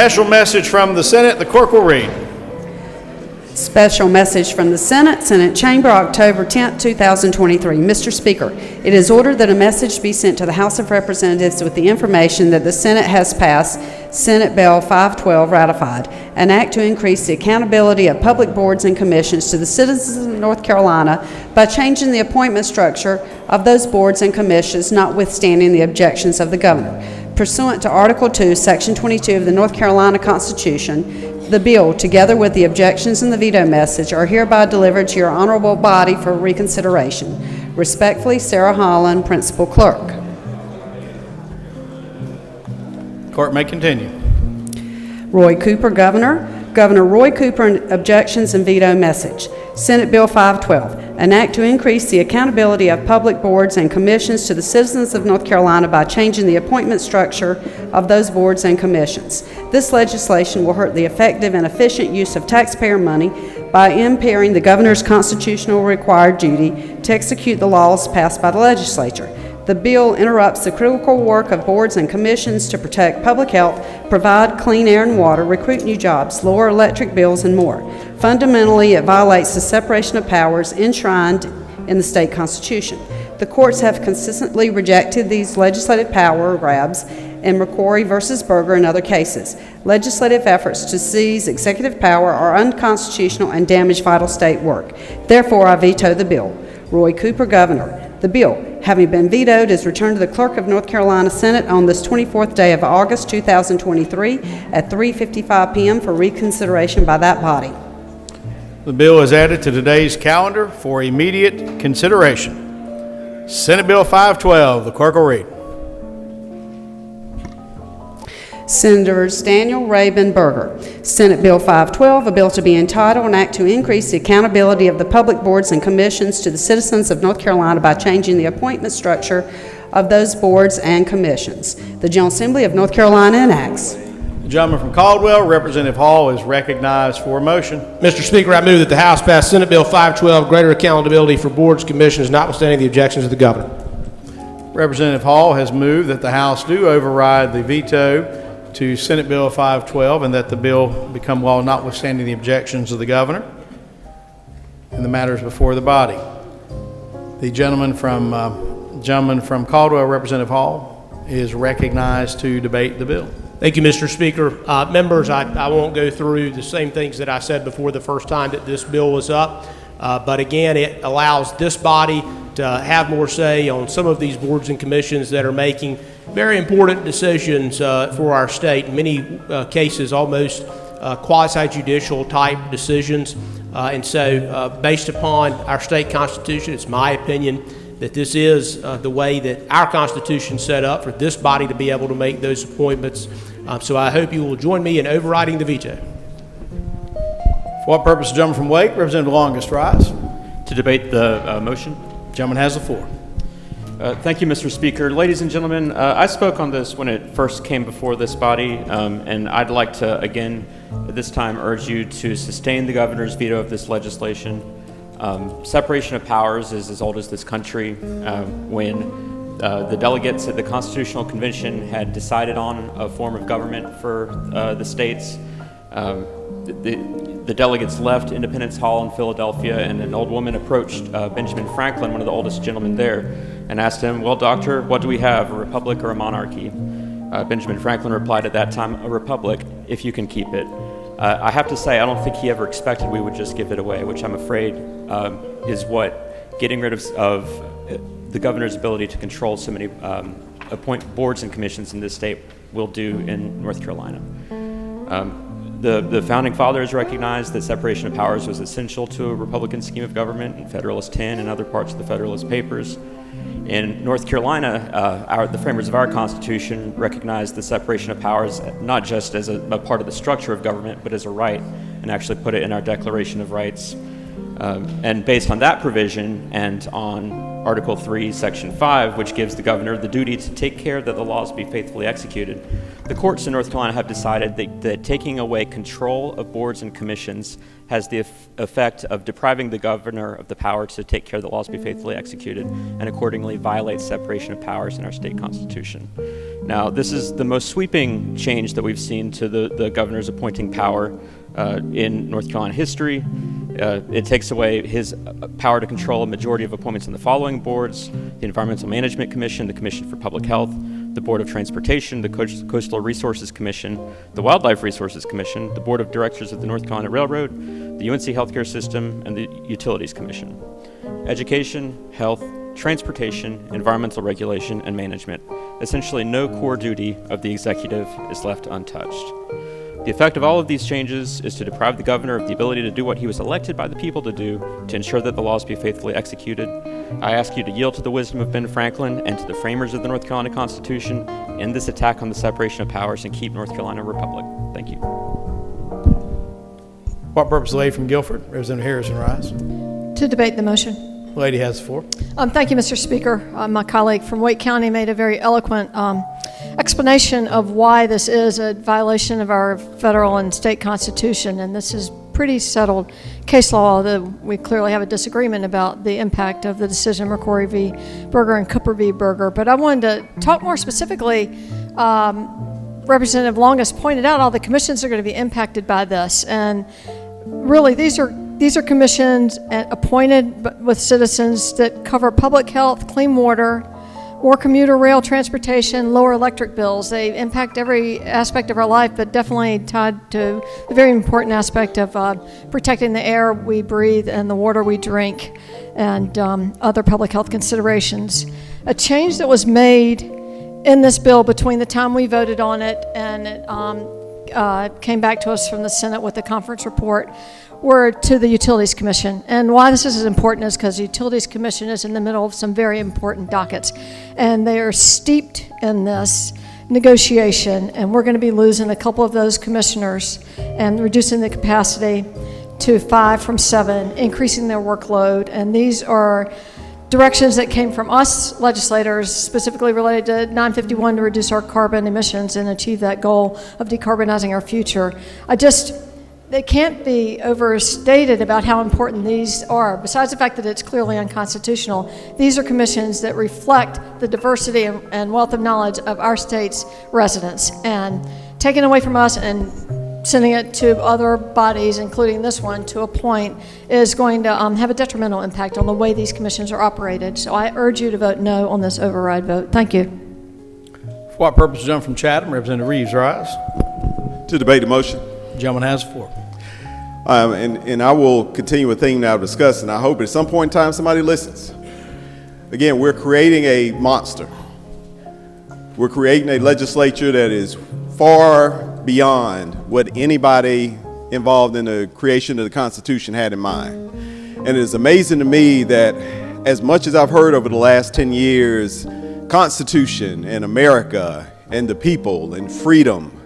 Special message from the Senate. The clerk will read. Special message from the Senate, Senate Chamber, October 10, 2023. Mr. Speaker, it is ordered that a message be sent to the House of Representatives with the information that the Senate has passed Senate Bill 512 ratified, an act to increase the accountability of public boards and commissions to the citizens of North Carolina by changing the appointment structure of those boards and commissions, notwithstanding the objections of the governor. Pursuant to Article 2, Section 22 of the North Carolina Constitution, the bill, together with the objections and the veto message, are hereby delivered to your honorable body for reconsideration. Respectfully, Sarah Holland, Principal Clerk. Court may continue. Roy Cooper, Governor. Governor Roy Cooper, objections and veto message. Senate Bill 512, an act to increase the accountability of public boards and commissions to the citizens of North Carolina by changing the appointment structure of those boards and commissions. This legislation will hurt the effective and efficient use of taxpayer money by impairing the governor's constitutional required duty to execute the laws passed by the legislature. The bill interrupts the critical work of boards and commissions to protect public health, provide clean air and water, recruit new jobs, lower electric bills, and more. Fundamentally, it violates the separation of powers enshrined in the state constitution. The courts have consistently rejected these legislative power grabs in McCrory v. Berger and other cases. Legislative efforts to seize executive power are unconstitutional and damage vital state work. Therefore, I veto the bill. Roy Cooper, Governor. The bill, having been vetoed, is returned to the Clerk of North Carolina Senate on this 24th day of August 2023 at 3:55 p.m. for reconsideration by that body. The bill is added to today's calendar for immediate consideration. Senate Bill 512. The clerk will read. Senators Daniel, Rabin, Berger. Senate Bill 512, a bill to be entitled, an act to increase the accountability of the public boards and commissions to the citizens of North Carolina by changing the appointment structure of those boards and commissions. The General Assembly of North Carolina enacts. The gentleman from Caldwell, Representative Hall, is recognized for a motion. Mr. Speaker, I move that the House pass Senate Bill 512, greater accountability for boards, commissions, notwithstanding the objections of the governor. Representative Hall has moved that the House do override the veto to Senate Bill 512 and that the bill become law notwithstanding the objections of the governor and the matters before the body. The gentleman from Caldwell, Representative Hall, is recognized to debate the bill. Thank you, Mr. Speaker. Members, I won't go through the same things that I said before the first time that this bill was up, but again, it allows this body to have more say on some of these boards and commissions that are making very important decisions for our state. In many cases, almost quasi-judicial type decisions. And so based upon our state constitution, it's my opinion that this is the way that our constitution is set up for this body to be able to make those appointments. So I hope you will join me in overriding the veto. For what purpose, the gentleman from Wake, Representative Longest, rise. To debate the motion. The gentleman has the floor. Thank you, Mr. Speaker. Ladies and gentlemen, I spoke on this when it first came before this body, and I'd like to, again, at this time, urge you to sustain the governor's veto of this legislation. Separation of powers is as old as this country. When the delegates at the Constitutional Convention had decided on a form of government for the states, the delegates left Independence Hall in Philadelphia, and an old woman approached Benjamin Franklin, one of the oldest gentlemen there, and asked him, "Well, doctor, what do we have, a republic or a monarchy?" Benjamin Franklin replied at that time, "A republic, if you can keep it." I have to say, I don't think he ever expected we would just give it away, which I'm afraid is what getting rid of the governor's ability to control so many appoint boards and commissions in this state will do in North Carolina. The Founding Fathers recognized that separation of powers was essential to a Republican scheme of government in Federalist 10 and other parts of the Federalist Papers. In North Carolina, the framers of our Constitution recognized the separation of powers not just as a part of the structure of government, but as a right, and actually put it in our Declaration of Rights. And based on that provision and on Article 3, Section 5, which gives the governor the duty to take care that the laws be faithfully executed, the courts in North Carolina have decided that taking away control of boards and commissions has the effect of depriving the governor of the power to take care the laws be faithfully executed, and accordingly violates separation of powers in our state constitution. Now, this is the most sweeping change that we've seen to the governor's appointing power in North Carolina history. It takes away his power to control a majority of appointments in the following boards: the Environmental Management Commission, the Commission for Public Health, the Board of Transportation, the Coastal Resources Commission, the Wildlife Resources Commission, the Board of Directors of the North Carolina Railroad, the UNC Healthcare System, and the Utilities Commission. Education, health, transportation, environmental regulation, and management. Essentially, no core duty of the executive is left untouched. The effect of all of these changes is to deprive the governor of the ability to do what he was elected by the people to do, to ensure that the laws be faithfully executed. I ask you to yield to the wisdom of Ben Franklin and to the framers of the North Carolina Constitution, end this attack on the separation of powers, and keep North Carolina a republic. Thank you. What purpose, the lady from Guilford? Representative Harrison rise. To debate the motion. The lady has the floor. Thank you, Mr. Speaker. My colleague from Wake County made a very eloquent explanation of why this is a violation of our federal and state constitution, and this is pretty settled case law, although we clearly have a disagreement about the impact of the decision McCrory v. Berger and Cooper v. Berger. But I wanted to talk more specifically. Representative Longus pointed out all the commissions are going to be impacted by this, and really these are commissions appointed with citizens that cover public health, clean water, more commuter rail transportation, lower electric bills. They impact every aspect of our life, but definitely tied to the very important aspect of protecting the air we breathe and the water we drink, and other public health considerations. A change that was made in this bill between the time we voted on it and it came back to us from the Senate with the conference report were to the Utilities Commission. And why this is important is because the Utilities Commission is in the middle of some very important dockets, and they are steeped in this negotiation, and we're going to be losing a couple of those commissioners and reducing the capacity to 5 from 7, increasing their workload. And these are directions that came from us legislators, specifically related to 951 to reduce our carbon emissions and achieve that goal of decarbonizing our future. They can't be overstated about how important these are. Besides the fact that it's clearly unconstitutional, these are commissions that reflect the diversity and wealth of knowledge of our state's residents. And taking away from us and sending it to other bodies, including this one, to a point, is going to have a detrimental impact on the way these commissions are operated. So I urge you to vote no on this override vote. Thank you. For what purpose, gentleman from Chatham? Representative Reeves rise. To debate the motion. The gentleman has the floor. And I will continue a theme now discussed, and I hope at some point in time somebody listens. Again, we're creating a monster. We're creating a legislature that is far beyond what anybody involved in the creation of the Constitution had in mind. And it is amazing to me that as much as I've heard over the last 10 years, Constitution and America and the people and freedom,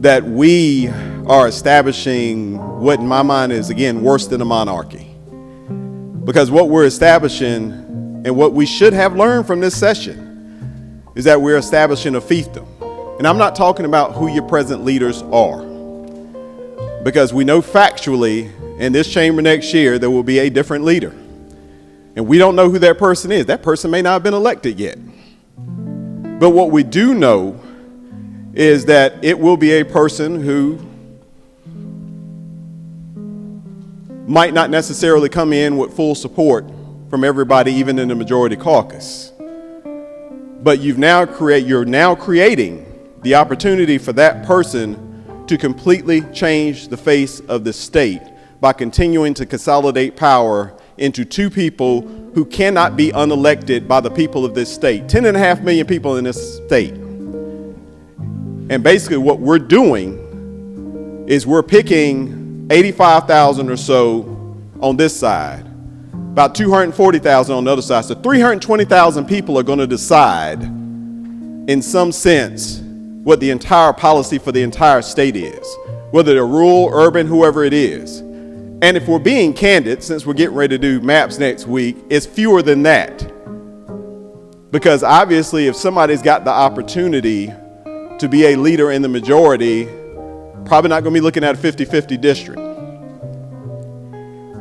that we are establishing what in my mind is, again, worse than a monarchy. Because what we're establishing and what we should have learned from this session is that we're establishing a fiefdom. And I'm not talking about who your present leaders are, because we know factually in this chamber next year there will be a different leader. And we don't know who that person is. That person may not have been elected yet. But what we do know is that it will be a person who might not necessarily come in with full support from everybody, even in the majority caucus. But you're now creating the opportunity for that person to completely change the face of the state by continuing to consolidate power into 2 people who cannot be unelected by the people of this state. 10.5 million people in this state. And basically what we're doing is we're picking 85,000 or so on this side, about 240,000 on the other side. So 320,000 people are going to decide in some sense what the entire policy for the entire state is, whether they're rural, urban, whoever it is. And if we're being candid, since we're getting ready to do maps next week, it's fewer than that. Because obviously, if somebody's got the opportunity to be a leader in the majority, probably not going to be looking at a 50-50 district.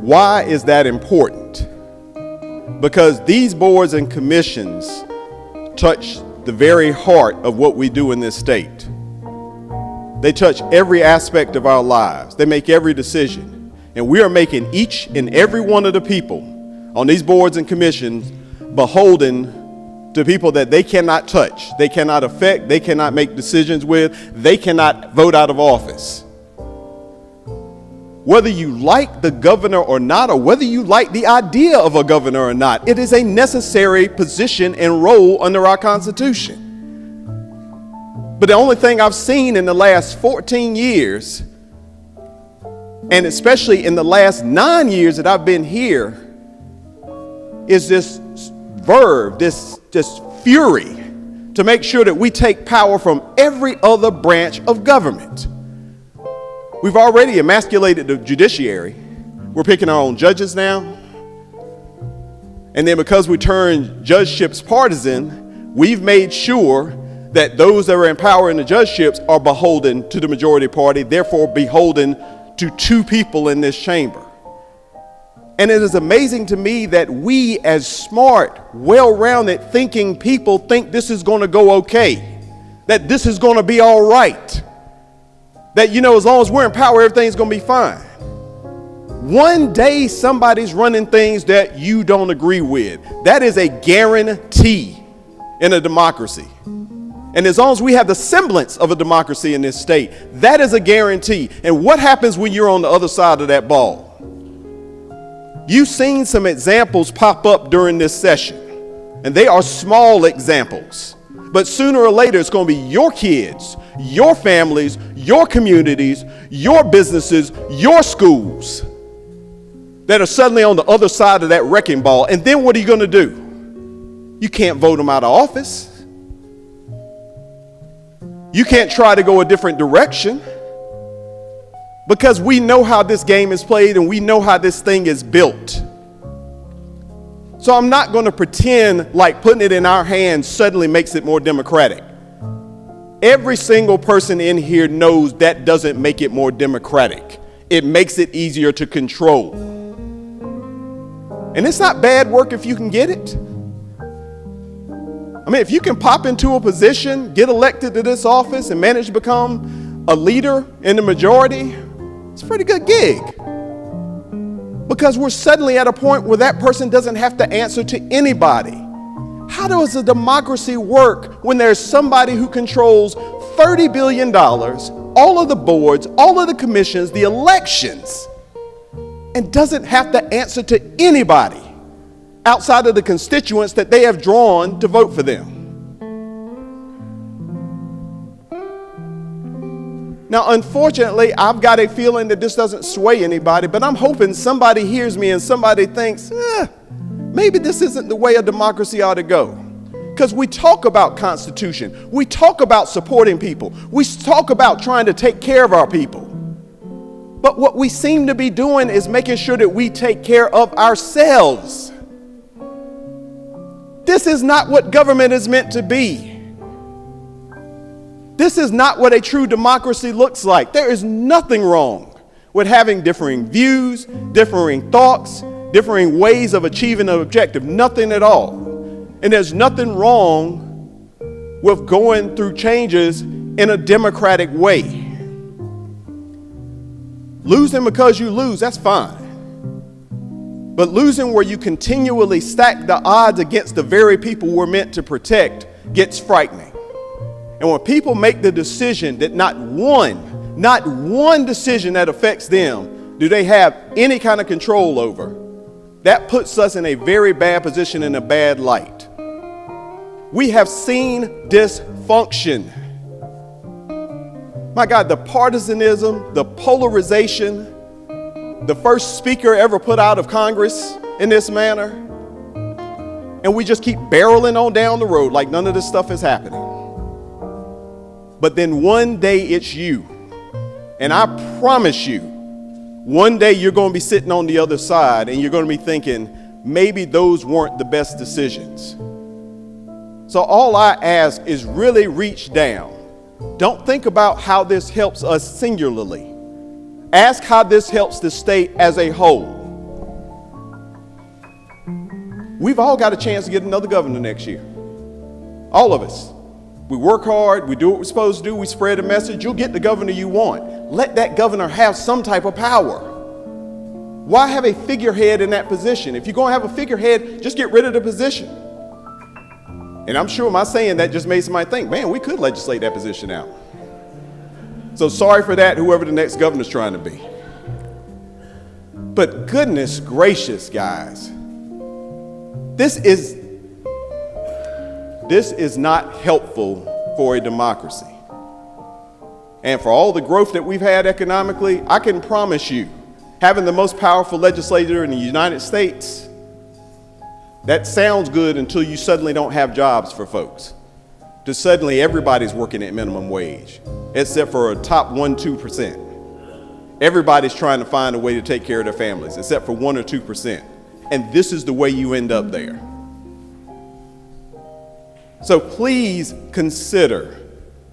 Why is that important? Because these boards and commissions touch the very heart of what we do in this state. They touch every aspect of our lives. They make every decision. And we are making each and every one of the people on these boards and commissions beholden to people that they cannot touch, they cannot affect, they cannot make decisions with, they cannot vote out of office. Whether you like the governor or not, or whether you like the idea of a governor or not, it is a necessary position and role under our Constitution. But the only thing I've seen in the last 14 years, and especially in the last 9 years that I've been here, is this verve, this fury to make sure that we take power from every other branch of government. We've already emasculated the judiciary. We're picking our own judges now. And then because we turned judgeships partisan, we've made sure that those that are in power in the judgeships are beholden to the majority party, therefore beholden to two people in this chamber. And it is amazing to me that we, as smart, well-rounded thinking people, think this is going to go okay, that this is going to be all right, that, you know, as long as we're in power, everything's going to be fine. One day somebody's running things that you don't agree with. That is a guarantee in a democracy. And as long as we have the semblance of a democracy in this state, that is a guarantee. And what happens when you're on the other side of that ball? You've seen some examples pop up during this session, and they are small examples. But sooner or later, it's going to be your kids, your families, your communities, your businesses, your schools that are suddenly on the other side of that wrecking ball. And then what are you going to do? You can't vote them out of office. You can't try to go a different direction, because we know how this game is played and we know how this thing is built. So I'm not going to pretend like putting it in our hands suddenly makes it more democratic. Every single person in here knows that doesn't make it more democratic. It makes it easier to control. And it's not bad work if you can get it. I mean, if you can pop into a position, get elected to this office, and manage to become a leader in the majority, it's a pretty good gig. Because we're suddenly at a point where that person doesn't have to answer to anybody. How does a democracy work when there's somebody who controls $30 billion, all of the boards, all of the commissions, the elections, and doesn't have to answer to anybody outside of the constituents that they have drawn to vote for them? Now, unfortunately, I've got a feeling that this doesn't sway anybody, but I'm hoping somebody hears me and somebody thinks, maybe this isn't the way a democracy ought to go. Because we talk about Constitution. We talk about supporting people. We talk about trying to take care of our people. But what we seem to be doing is making sure that we take care of ourselves. This is not what government is meant to be. This is not what a true democracy looks like. There is nothing wrong with having differing views, differing thoughts, differing ways of achieving an objective. Nothing at all. And there's nothing wrong with going through changes in a democratic way. Losing because you lose, that's fine. But losing where you continually stack the odds against the very people we're meant to protect gets frightening. And when people make the decision that not one decision that affects them do they have any kind of control over, that puts us in a very bad position, in a bad light. We have seen dysfunction. My God, the partisanism, the polarization, the first speaker ever put out of Congress in this manner, and we just keep barreling on down the road like none of this stuff is happening. But then one day it's you. And I promise you, one day you're going to be sitting on the other side and you're going to be thinking, maybe those weren't the best decisions. So all I ask is really reach down. Don't think about how this helps us singularly. Ask how this helps the state as a whole. We've all got a chance to get another governor next year. All of us. We work hard, we do what we're supposed to do, we spread a message, you'll get the governor you want. Let that governor have some type of power. Why have a figurehead in that position? If you're going to have a figurehead, just get rid of the position. And I'm sure my saying that just made somebody think, man, we could legislate that position out. So sorry for that, whoever the next governor's trying to be. But goodness gracious, guys, this is not helpful for a democracy. And for all the growth that we've had economically, I can promise you, having the most powerful legislature in the United States, that sounds good until you suddenly don't have jobs for folks. To suddenly everybody's working at minimum wage, except for a top 1-2%. Everybody's trying to find a way to take care of their families, except for 1 or 2%. And this is the way you end up there. So please consider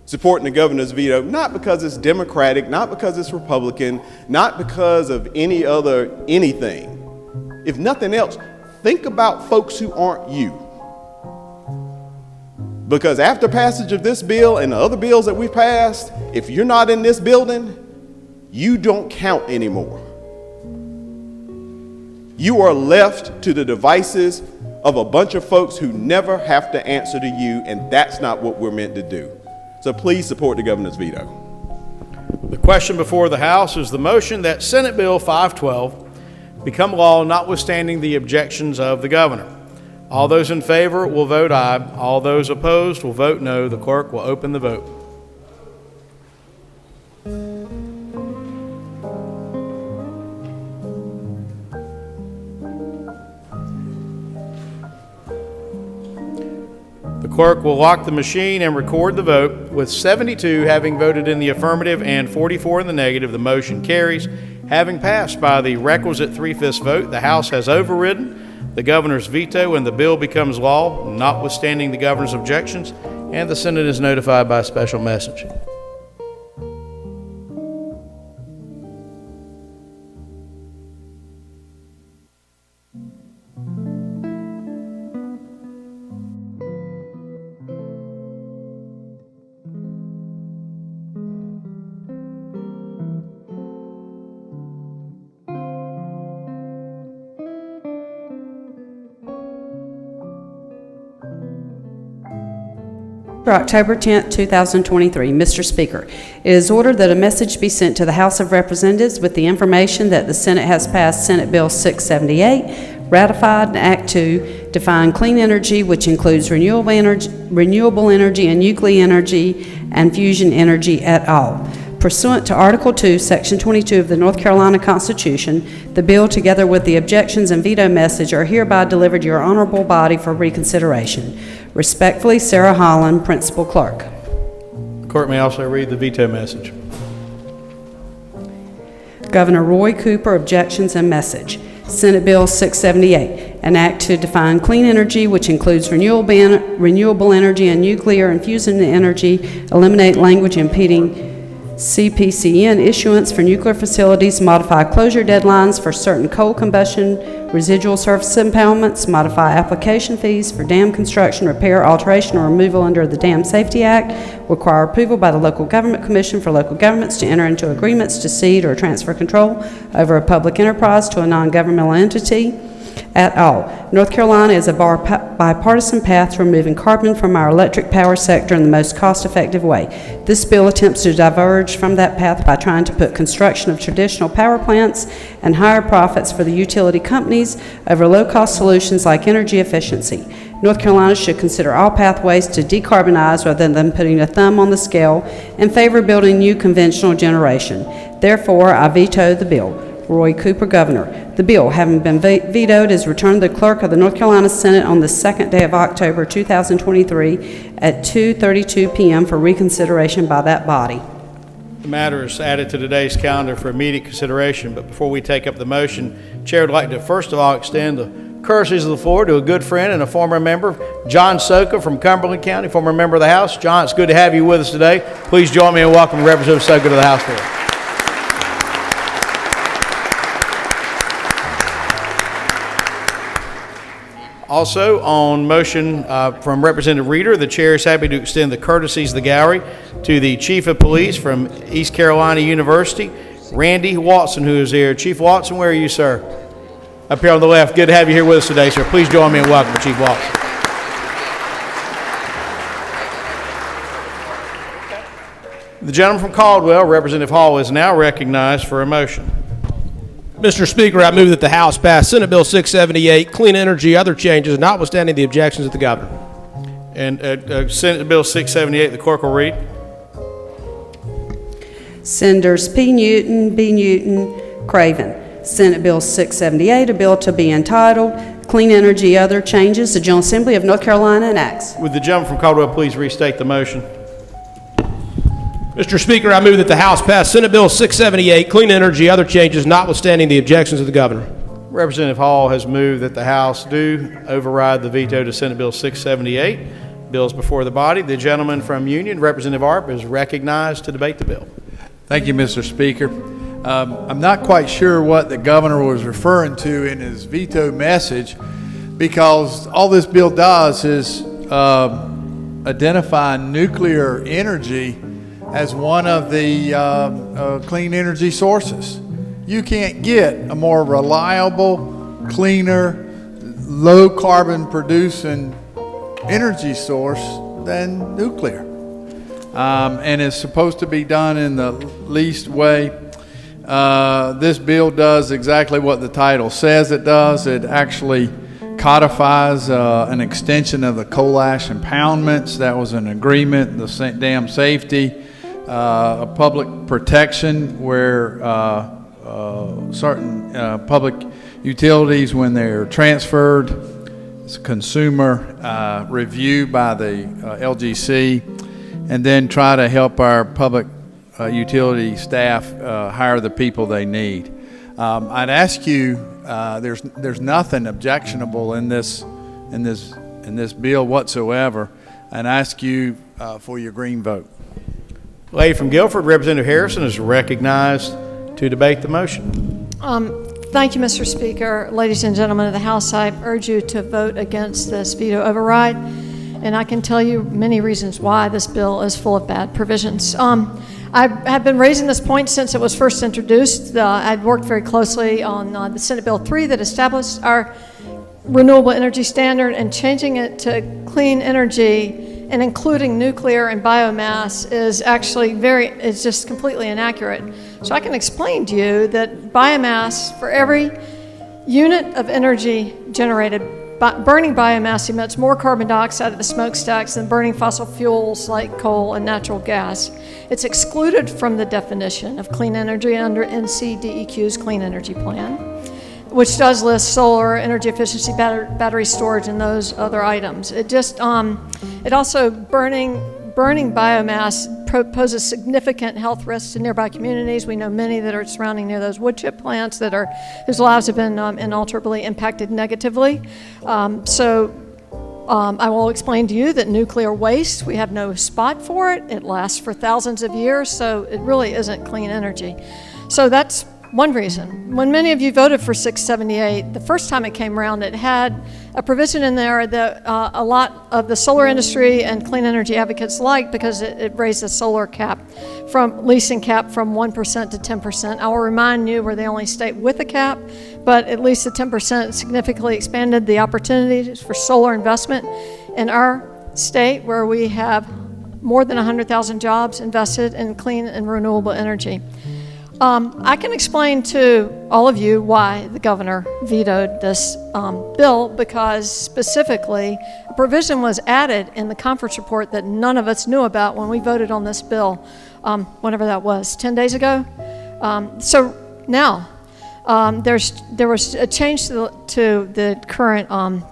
supporting the governor's veto, not because it's Democratic, not because it's Republican, not because of any other anything. If nothing else, think about folks who aren't you. Because after passage of this bill and the other bills that we've passed, if you're not in this building, you don't count anymore. You are left to the devices of a bunch of folks who never have to answer to you, and that's not what we're meant to do. So please support the governor's veto. The question before the House is the motion that Senate Bill 512 become law notwithstanding the objections of the governor. All those in favor will vote aye. All those opposed will vote no. The clerk will open the vote. The clerk will lock the machine and record the vote. With 72 having voted in the affirmative and 44 in the negative, the motion carries. Having passed by the requisite 3/5 vote, the House has overridden the governor's veto and the bill becomes law, notwithstanding the governor's objections, and the Senate is notified by special message. For October 10, 2023, Mr. Speaker, it is ordered that a message be sent to the House of Representatives with the information that the Senate has passed Senate Bill 678, ratified an Act to define clean energy, which includes renewable energy and nuclear energy and fusion energy et al. Pursuant to Article 2, Section 22 of the North Carolina Constitution, the bill, together with the objections and veto message, are hereby delivered to your honorable body for reconsideration. Respectfully, Sarah Holland, Principal Clerk. The clerk may also read the veto message. Governor Roy Cooper, objections and message. Senate Bill 678, an act to define clean energy, which includes renewable energy and nuclear and fusion energy, eliminate language impeding CPCN issuance for nuclear facilities, modify closure deadlines for certain coal combustion, residual surface impoundments, modify application fees for dam construction, repair, alteration, or removal under the Dam Safety Act, require approval by the Local Government Commission for local governments to enter into agreements to cede or transfer control over a public enterprise to a non-governmental entity, at all. North Carolina is a bipartisan path to removing carbon from our electric power sector in the most cost-effective way. This bill attempts to diverge from that path by trying to put construction of traditional power plants and higher profits for the utility companies over low-cost solutions like energy efficiency. North Carolina should consider all pathways to decarbonize rather than putting a thumb on the scale in favor of building new conventional generation. Therefore, I veto the bill. Roy Cooper, Governor. The bill, having been vetoed, is returned to the Clerk of the North Carolina Senate on the second day of October 2023 at 2:32 p.m. for reconsideration by that body. The matter is added to today's calendar for immediate consideration, but before we take up the motion, Chair would like to first of all extend the courtesies of the floor to a good friend and a former member, John Soka from Cumberland County, former member of the House. John, it's good to have you with us today. Please join me in welcoming Representative Soka to the House floor. Also, on motion from Representative Reeder, the chair is happy to extend the courtesies of the gallery to the Chief of Police from East Carolina University, Randy Watson, who is here. Chief Watson, where are you, sir? Up here on the left. Good to have you here with us today, sir. Please join me in welcoming Chief Watson. The gentleman from Caldwell, Representative Hall, is now recognized for a motion. Mr. Speaker, I move that the House pass Senate Bill 678, Clean Energy, other changes, notwithstanding the objections of the governor. And Senate Bill 678, the clerk will read. Senators P. Newton, B. Newton, Craven. Senate Bill 678, a bill to be entitled Clean Energy, Other Changes, the General Assembly of North Carolina enacts. Would the gentleman from Caldwell please restate the motion? Mr. Speaker, I move that the House pass Senate Bill 678, Clean Energy, other changes, notwithstanding the objections of the governor. Representative Hall has moved that the House do override the veto to Senate Bill 678. Bills before the body. The gentleman from Union, Representative Arp, is recognized to debate the bill. Thank you, Mr. Speaker. I'm not quite sure what the governor was referring to in his veto message, because all this bill does is identify nuclear energy as one of the clean energy sources. You can't get a more reliable, cleaner, low carbon producing energy source than nuclear. And it's supposed to be done in the least way. This bill does exactly what the title says it does. It actually codifies an extension of the coal ash impoundments. That was an agreement, the dam safety, a public protection where certain public utilities, when they're transferred, it's a consumer review by the LGC, and then try to help our public utility staff hire the people they need. I'd ask you, there's nothing objectionable in this bill whatsoever, and ask you for your green vote. Lady from Guilford, Representative Harrison, is recognized to debate the motion. Thank you, Mr. Speaker. Ladies and gentlemen of the House, I urge you to vote against this veto override, and I can tell you many reasons why this bill is full of bad provisions. I have been raising this point since it was first introduced. I'd worked very closely on the Senate Bill 3 that established our renewable energy standard, and changing it to clean energy and including nuclear and biomass is actually it's just completely inaccurate. So I can explain to you that biomass, for every unit of energy generated, burning biomass emits more carbon dioxide at the smokestacks than burning fossil fuels like coal and natural gas. It's excluded from the definition of clean energy under NCDEQ's Clean Energy Plan, which does list solar, energy efficiency, battery storage, and those other items. It just, it also, burning biomass poses significant health risks to nearby communities. We know many that are surrounding near those wood chip plants whose lives have been inalterably impacted negatively. I will explain to you that nuclear waste, we have no spot for it. It lasts for thousands of years, so it really isn't clean energy. So that's one reason. When many of you voted for 678, the first time it came around, it had a provision in there that a lot of the solar industry and clean energy advocates liked, because it raised the solar leasing cap from 1% to 10%. I will remind you, we're the only state with a cap, but at least the 10% significantly expanded the opportunities for solar investment in our state, where we have more than 100,000 jobs invested in clean and renewable energy. I can explain to all of you why the governor vetoed this bill, because specifically a provision was added in the conference report that none of us knew about when we voted on this bill, whenever that was, 10 days ago. So now there was a change to the current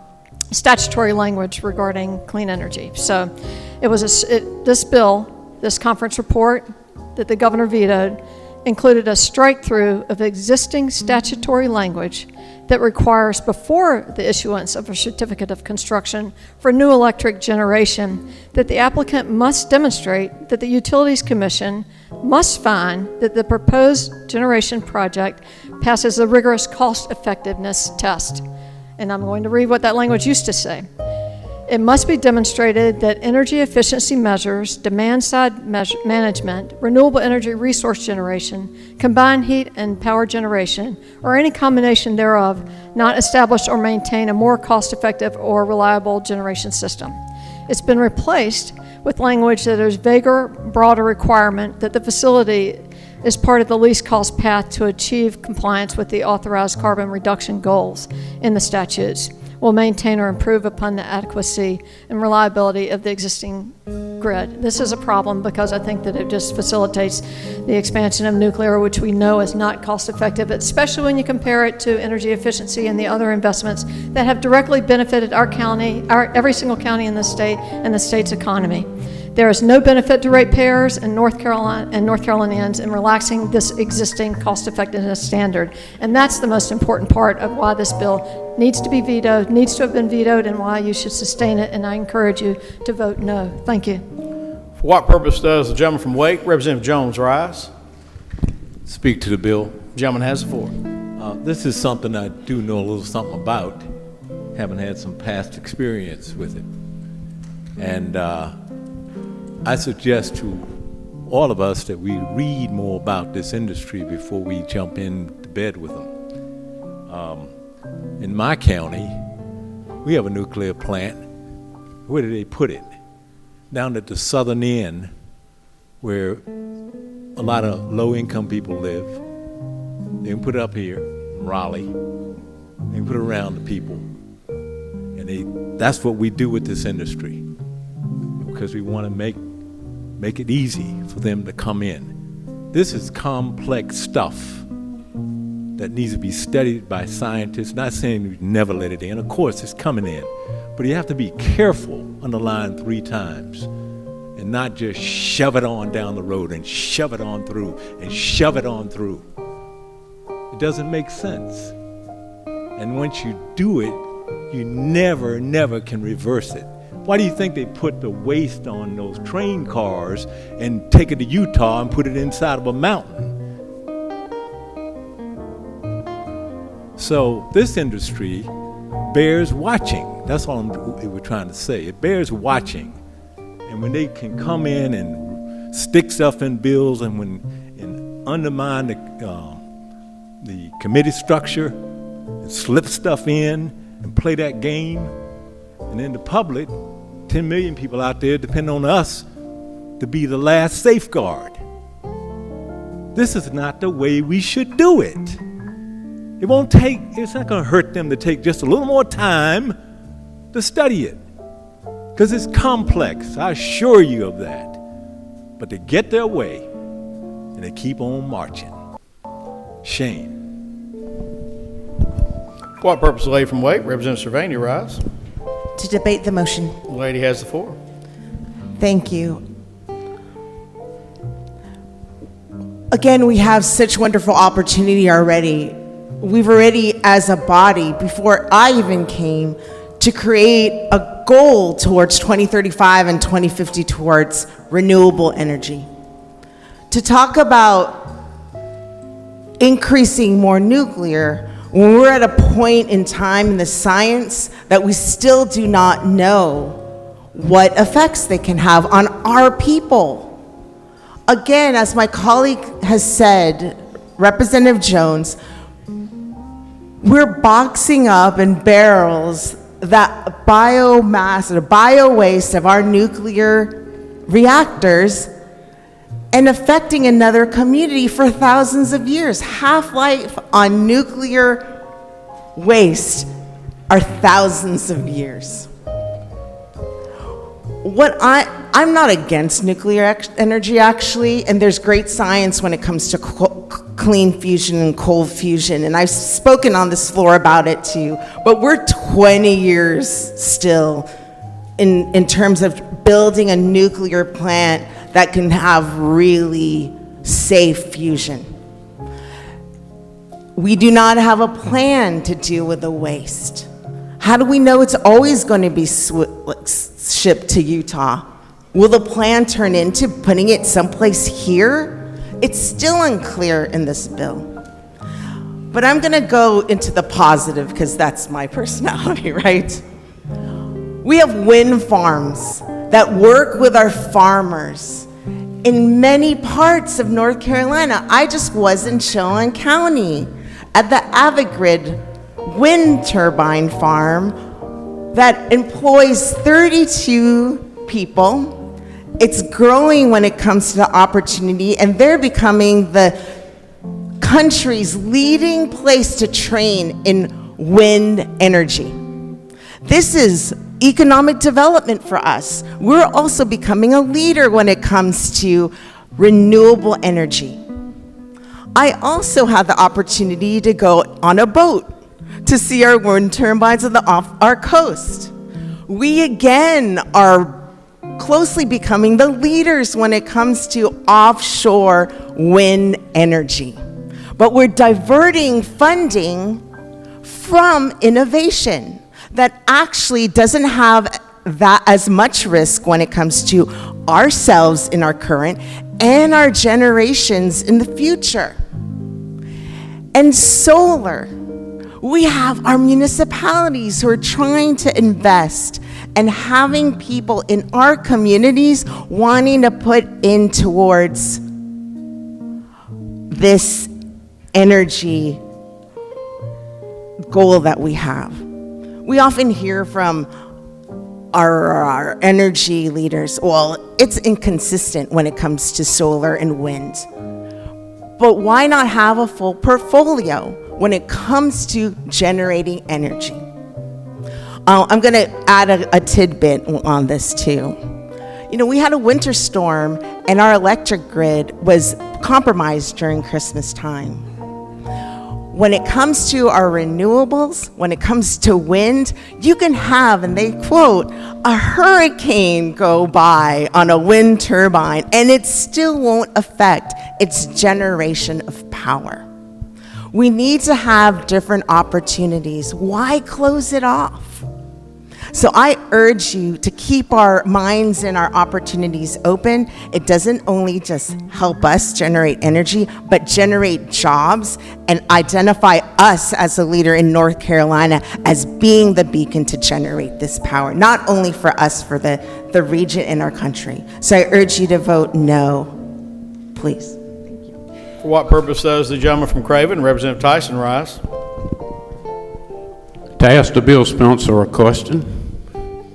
statutory language regarding clean energy. So it was this bill, this conference report, that the governor vetoed included a strike-through of existing statutory language that requires, before the issuance of a certificate of construction for new electric generation, that the applicant must demonstrate that the Utilities Commission must find that the proposed generation project passes a rigorous cost-effectiveness test. And I'm going to read what that language used to say. It must be demonstrated that energy efficiency measures, demand-side management, renewable energy resource generation, combined heat and power generation, or any combination thereof, not establish or maintain a more cost-effective or reliable generation system. It's been replaced with language that is vaguer, broader requirement that the facility is part of the least cost path to achieve compliance with the authorized carbon reduction goals in the statutes, will maintain or improve upon the adequacy and reliability of the existing grid. This is a problem because I think that it just facilitates the expansion of nuclear, which we know is not cost effective, especially when you compare it to energy efficiency and the other investments that have directly benefited our county, every single county in the state and the state's economy. There is no benefit to ratepayers and North Carolinians in relaxing this existing cost-effectiveness standard. And that's the most important part of why this bill needs to be vetoed, needs to have been vetoed, and why you should sustain it. And I encourage you to vote no. Thank you. For what purpose does the gentleman from Wake, Representative Jones, rise? Speak to the bill. Gentleman has the floor. This is something I do know a little something about, having had some past experience with it. And I suggest to all of us that we read more about this industry before we jump into bed with them. In my county, we have a nuclear plant. Where did they put it? Down at the southern end, where a lot of low-income people live. They can put it up here in Raleigh. They can put it around the people. And that's what we do with this industry, because we want to make it easy for them to come in. This is complex stuff that needs to be studied by scientists. Not saying we never let it in. Of course, it's coming in. But you have to be careful, underline 3 times, and not just shove it on down the road and shove it on through and shove it on through. It doesn't make sense. And once you do it, you never can reverse it. Why do you think they put the waste on those train cars and take it to Utah and put it inside of a mountain? So this industry bears watching. That's all we're trying to say. It bears watching. And when they can come in and stick stuff in bills and undermine the committee structure and slip stuff in and play that game, and then the public, 10 million people out there depend on us to be the last safeguard. This is not the way we should do it. It's not going to hurt them to take just a little more time to study it, because it's complex, I assure you of that. But they get their way and they keep on marching. Shame. For what purpose, the lady from Wake, Representative Sylvania, rise? To debate the motion. The lady has the floor. Thank you. Again, we have such wonderful opportunity already. We've already, as a body, before I even came, to create a goal towards 2035 and 2050 towards renewable energy. To talk about increasing more nuclear when we're at a point in time in the science that we still do not know what effects they can have on our people. Again, as my colleague has said, Representative Jones, we're boxing up in barrels that biomass or bio-waste of our nuclear reactors and affecting another community for thousands of years. Half-life on nuclear waste are thousands of years. I'm not against nuclear energy, actually, and there's great science when it comes to clean fusion and cold fusion, and I've spoken on this floor about it too, but we're 20 years still in terms of building a nuclear plant that can have really safe fusion. We do not have a plan to deal with the waste. How do we know it's always going to be shipped to Utah? Will the plan turn into putting it someplace here? It's still unclear in this bill. But I'm going to go into the positive because that's my personality, right? We have wind farms that work with our farmers in many parts of North Carolina. I just was in Chelan County at the Avigrid wind turbine farm that employs 32 people. It's growing when it comes to the opportunity, and they're becoming the country's leading place to train in wind energy. This is economic development for us. We're also becoming a leader when it comes to renewable energy. I also had the opportunity to go on a boat to see our wind turbines off our coast. We again are closely becoming the leaders when it comes to offshore wind energy. But we're diverting funding from innovation that actually doesn't have that as much risk when it comes to ourselves in our current and our generations in the future. And solar, we have our municipalities who are trying to invest and having people in our communities wanting to put in towards this energy goal that we have. We often hear from our energy leaders, well, it's inconsistent when it comes to solar and wind. But why not have a full portfolio when it comes to generating energy? I'm going to add a tidbit on this too. You know, we had a winter storm and our electric grid was compromised during Christmas time. When it comes to our renewables, when it comes to wind, you can have, and they quote, a hurricane go by on a wind turbine, and it still won't affect its generation of power. We need to have different opportunities. Why close it off? So I urge you to keep our minds and our opportunities open. It doesn't only just help us generate energy, but generate jobs and identify us as a leader in North Carolina as being the beacon to generate this power, not only for us, for the region and our country. So I urge you to vote no, please. For what purpose does the gentleman from Craven, Representative Tyson, rise? To ask the bill sponsor a question.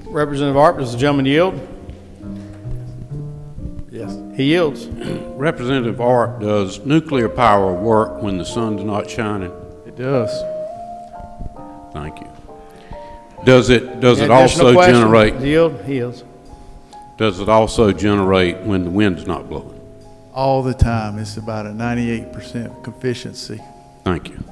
Representative Arp, does the gentleman yield? Yes. He yields. Representative Art, does nuclear power work when the sun's not shining? It does. Thank you. Does it Additional also question? generate? Yield? He yields. Does it also generate when the wind's not blowing? All the time. It's about a 98% efficiency. Thank you.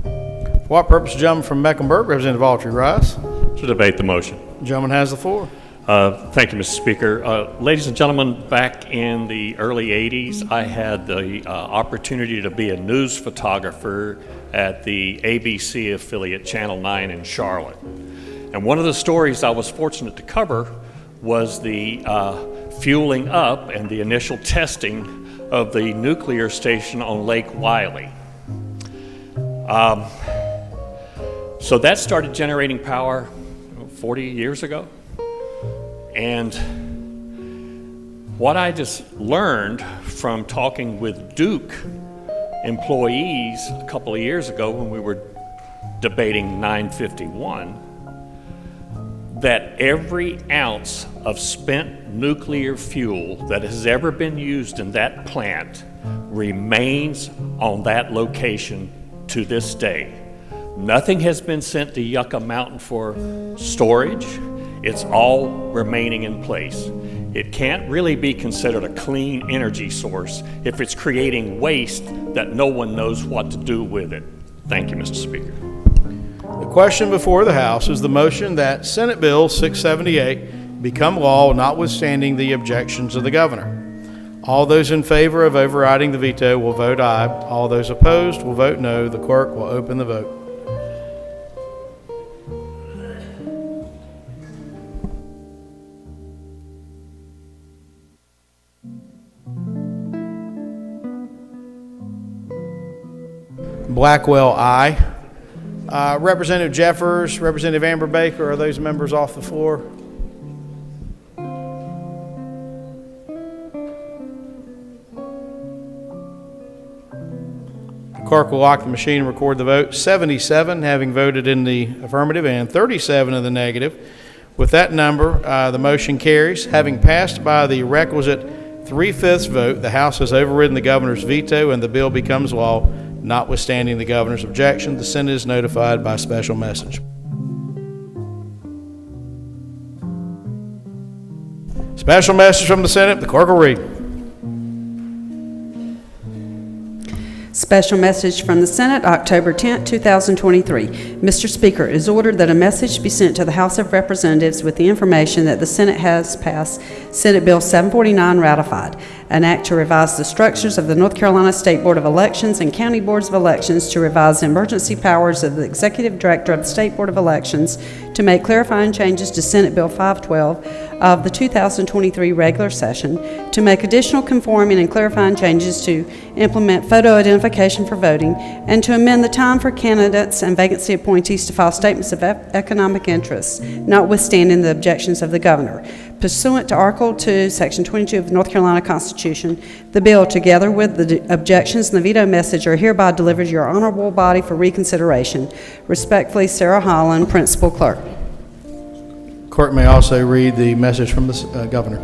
For what purpose, the gentleman from Mecklenburg, Representative Autry, rise? To debate the motion. The gentleman has the floor. Thank you, Mr. Speaker. Ladies and gentlemen, back in the early 80s, I had the opportunity to be a news photographer at the ABC affiliate Channel 9 in Charlotte. And one of the stories I was fortunate to cover was the fueling up and the initial testing of the nuclear station on Lake Wylie. So that started generating power 40 years ago. And what I just learned from talking with Duke employees a couple of years ago when we were debating 951, that every ounce of spent nuclear fuel that has ever been used in that plant remains on that location to this day. Nothing has been sent to Yucca Mountain for storage. It's all remaining in place. It can't really be considered a clean energy source if it's creating waste that no one knows what to do with it. Thank you, Mr. Speaker. The question before the House is the motion that Senate Bill 678 become law notwithstanding the objections of the governor. All those in favor of overriding the veto will vote aye. All those opposed will vote no. The clerk will open the vote. Blackwell, aye. Representative Jeffers, Representative Amber Baker, are those members off the floor? The clerk will lock the machine and record the vote. 77 having voted in the affirmative and 37 in the negative. With that number, the motion carries. Having passed by the requisite 3/5 vote, the House has overridden the governor's veto and the bill becomes law. Notwithstanding the governor's objection, the Senate is notified by special message. Special message from the Senate. The clerk will read. Special message from the Senate, October 10, 2023. Mr. Speaker, it is ordered that a message be sent to the House of Representatives with the information that the Senate has passed Senate Bill 749 ratified, an act to revise the structures of the North Carolina State Board of Elections and County Boards of Elections, to revise the emergency powers of the Executive Director of the State Board of Elections, to make clarifying changes to Senate Bill 512 of the 2023 regular session, to make additional conforming and clarifying changes to implement photo identification for voting, and to amend the time for candidates and vacancy appointees to file statements of economic interest, notwithstanding the objections of the governor. Pursuant to Article 2, Section 22 of the North Carolina Constitution, the bill, together with the objections and the veto message, are hereby delivered to your honorable body for reconsideration. Respectfully, Sarah Holland, Principal Clerk. Clerk may also read the message from the governor.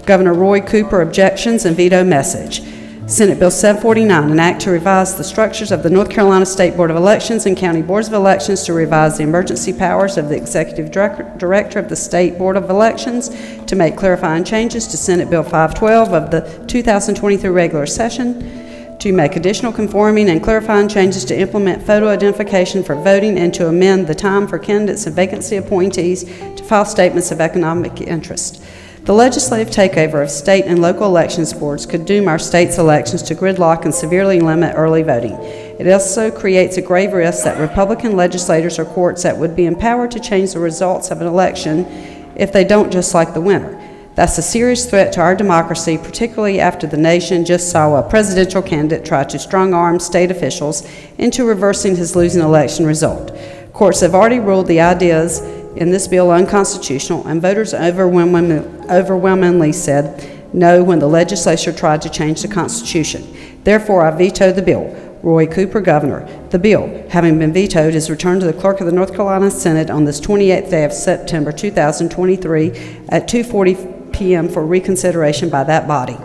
Governor Roy Cooper, objections and veto message. Senate Bill 749, an act to revise the structures of the North Carolina State Board of Elections and County Boards of Elections, to revise the emergency powers of the Executive Director of the State Board of Elections, to make clarifying changes to Senate Bill 512 of the 2023 regular session, to make additional conforming and clarifying changes to implement photo identification for voting, and to amend the time for candidates and vacancy appointees to file statements of economic interest. The legislative takeover of state and local elections boards could doom our state's elections to gridlock and severely limit early voting. It also creates a grave risk that Republican legislators or courts that would be empowered to change the results of an election if they don't just like the winner. That's a serious threat to our democracy, particularly after the nation just saw a presidential candidate try to strong-arm state officials into reversing his losing election result. Courts have already ruled the ideas in this bill unconstitutional, and voters overwhelmingly said no when the legislature tried to change the Constitution. Therefore, I veto the bill. Roy Cooper, Governor. The bill, having been vetoed, is returned to the Clerk of the North Carolina Senate on this 28th day of September 2023 at 2:40 p.m. for reconsideration by that body.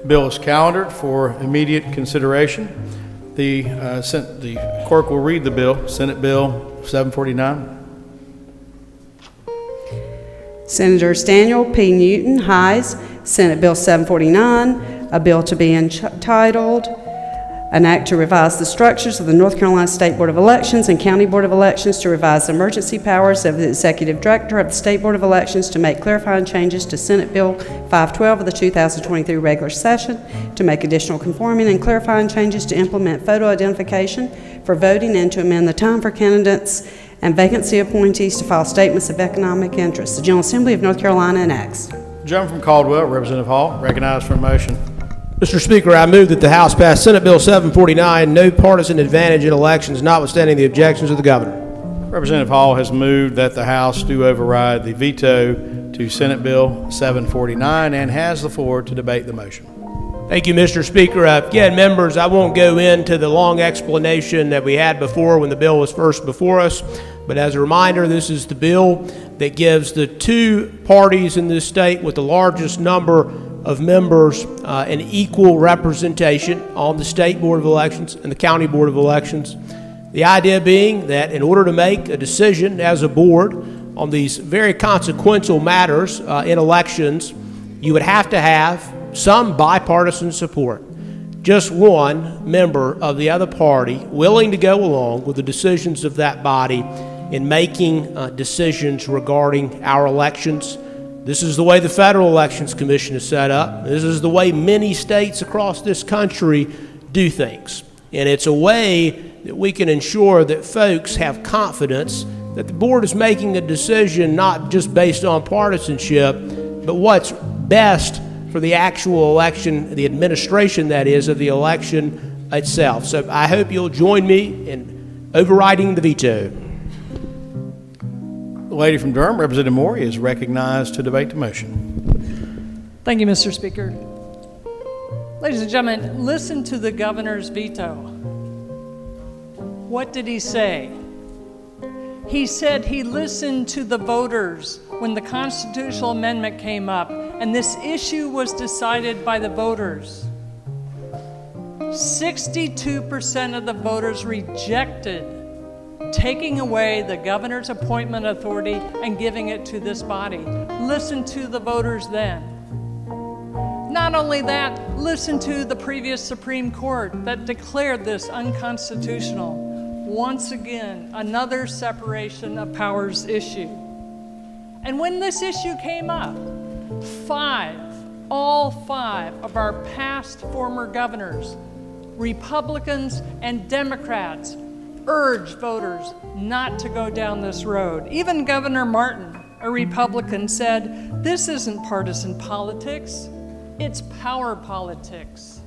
Bill is calendared for immediate consideration. The clerk will read the bill. Senate Bill 749. Senators Daniel P. Newton, Hayes, Senate Bill 749, a bill to be entitled, an act to revise the structures of the North Carolina State Board of Elections and County Board of Elections, to revise the emergency powers of the Executive Director of the State Board of Elections, to make clarifying changes to Senate Bill 512 of the 2023 regular session, to make additional conforming and clarifying changes to implement photo identification for voting, and to amend the time for candidates and vacancy appointees to file statements of economic interest. The General Assembly of North Carolina enacts. Gentleman from Caldwell, Representative Hall, recognized for a motion. Mr. Speaker, I move that the House pass Senate Bill 749, no partisan advantage in elections, notwithstanding the objections of the governor. Representative Hall has moved that the House do override the veto to Senate Bill 749 and has the floor to debate the motion. Thank you, Mr. Speaker. Again, members, I won't go into the long explanation that we had before when the bill was first before us, but as a reminder, this is the bill that gives the two parties in this state with the largest number of members an equal representation on the State Board of Elections and the County Board of Elections. The idea being that in order to make a decision as a board on these very consequential matters in elections, you would have to have some bipartisan support. Just one member of the other party willing to go along with the decisions of that body in making decisions regarding our elections, This is the way the Federal Elections Commission is set up. This is the way many states across this country do things. And it's a way that we can ensure that folks have confidence that the board is making a decision not just based on partisanship, but what's best for the actual election, the administration, that is, of the election itself. So I hope you'll join me in overriding the veto. The lady from Durham, Representative Moore, is recognized to debate the motion. Thank you, Mr. Speaker. Ladies and gentlemen, listen to the governor's veto. What did he say? He said he listened to the voters when the constitutional amendment came up and this issue was decided by the voters. 62% of the voters rejected taking away the governor's appointment authority and giving it to this body. Listen to the voters then. Not only that, listen to the previous Supreme Court that declared this unconstitutional. Once again, another separation of powers issue. And when this issue came up, all five of our past former governors, Republicans and Democrats, urged voters not to go down this road. Even Governor Martin, a Republican, said, "This isn't partisan politics, it's power politics."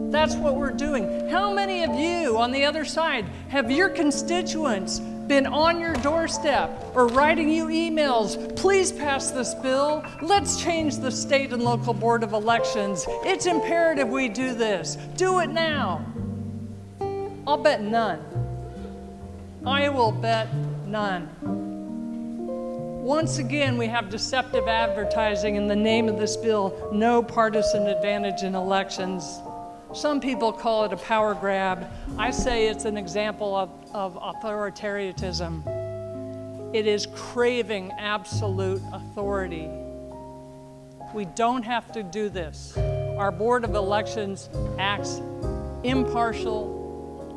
That's what we're doing. How many of you on the other side have your constituents been on your doorstep or writing you emails? Please pass this bill. Let's change the state and local board of elections. It's imperative we do this. Do it now. I'll bet none. I will bet none. Once again, we have deceptive advertising in the name of this bill, no partisan advantage in elections. Some people call it a power grab. I say it's an example of authoritarianism. It is craving absolute authority. We don't have to do this. Our Board of Elections acts impartial,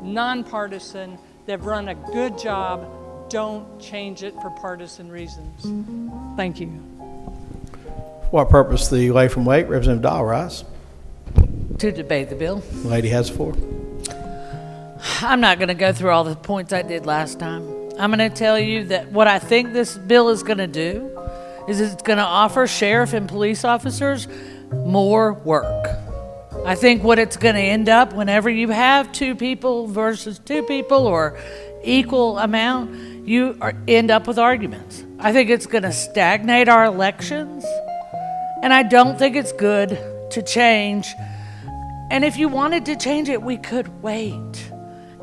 nonpartisan. They've run a good job. Don't change it for partisan reasons. Thank you. For what purpose the lady from Wake, Representative Dahl, rise? To debate the bill. The lady has the floor. I'm not going to go through all the points I did last time. I'm going to tell you that what I think this bill is going to do is it's going to offer sheriff and police officers more work. I think what it's going to end up whenever you have 2 people versus 2 people or equal amount, you end up with arguments. I think it's going to stagnate our elections, and I don't think it's good to change. And if you wanted to change it, we could wait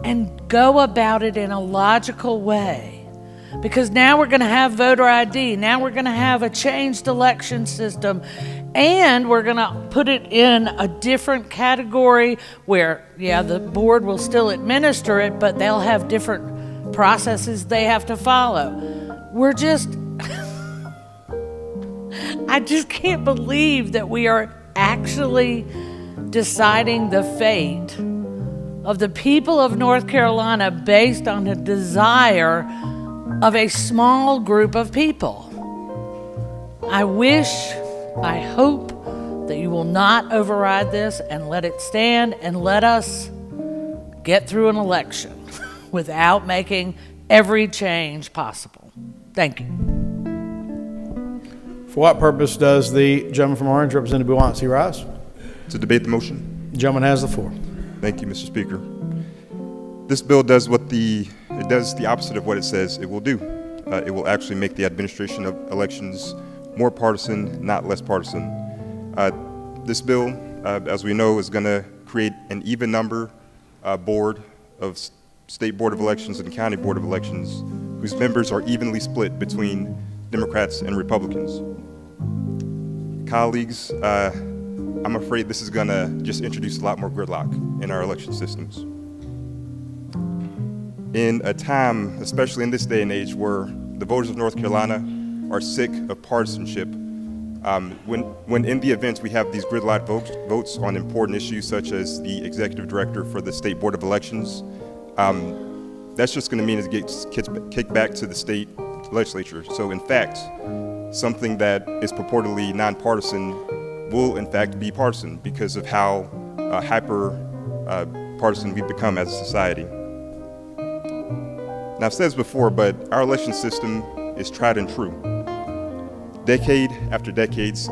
and go about it in a logical way. Because now we're going to have voter ID. Now we're going to have a changed election system. And we're going to put it in a different category where, yeah, the board will still administer it, but they'll have different processes they have to follow. I just can't believe that we are actually deciding the fate of the people of North Carolina based on the desire of a small group of people. I hope that you will not override this and let it stand and let us get through an election without making every change possible. Thank you. For what purpose does the gentleman from Orange, Representative Buwansi, rise? To debate the motion. The gentleman has the floor. Thank you, Mr. Speaker. This bill does the opposite of what it says it will do. It will actually make the administration of elections more partisan, not less partisan. This bill, as we know, is going to create an even number board of state board of elections and county board of elections whose members are evenly split between Democrats and Republicans. Colleagues, I'm afraid this is going to just introduce a lot more gridlock in our election systems. In a time, especially in this day and age, where the voters of North Carolina are sick of partisanship, when in the event we have these gridlock votes on important issues such as the executive director for the State Board of Elections, that's just going to mean it gets kicked back to the state legislature. So in fact, something that is purportedly nonpartisan will in fact be partisan because of how partisan we've become as a society. Now, I've said this before, but our election system is tried and true. Decade after decades,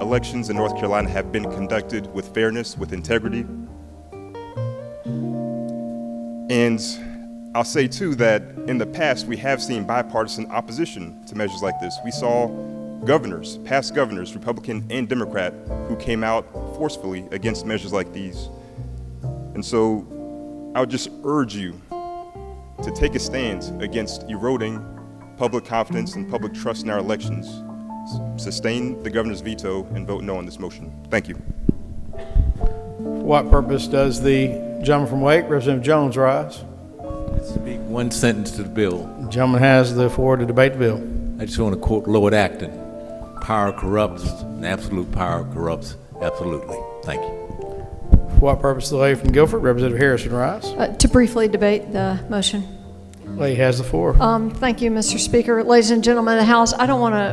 elections in North Carolina have been conducted with fairness, with integrity. And I'll say too that in the past we have seen bipartisan opposition to measures like this. We saw governors, past governors, Republican and Democrat, who came out forcefully against measures like these. And so I would just urge you to take a stand against eroding public confidence and public trust in our elections. Sustain the governor's veto and vote no on this motion. Thank you. For what purpose does the gentleman from Wake, Representative Jones, rise? Speak one sentence to the bill. The gentleman has the floor to debate the bill. I just want to quote Lord Acton. Power corrupts, and absolute power corrupts absolutely. Thank you. For what purpose the lady from Guilford, Representative Harrison, rise? To briefly debate the motion. Lady has the floor. Thank you, Mr. Speaker. Ladies and gentlemen of the House,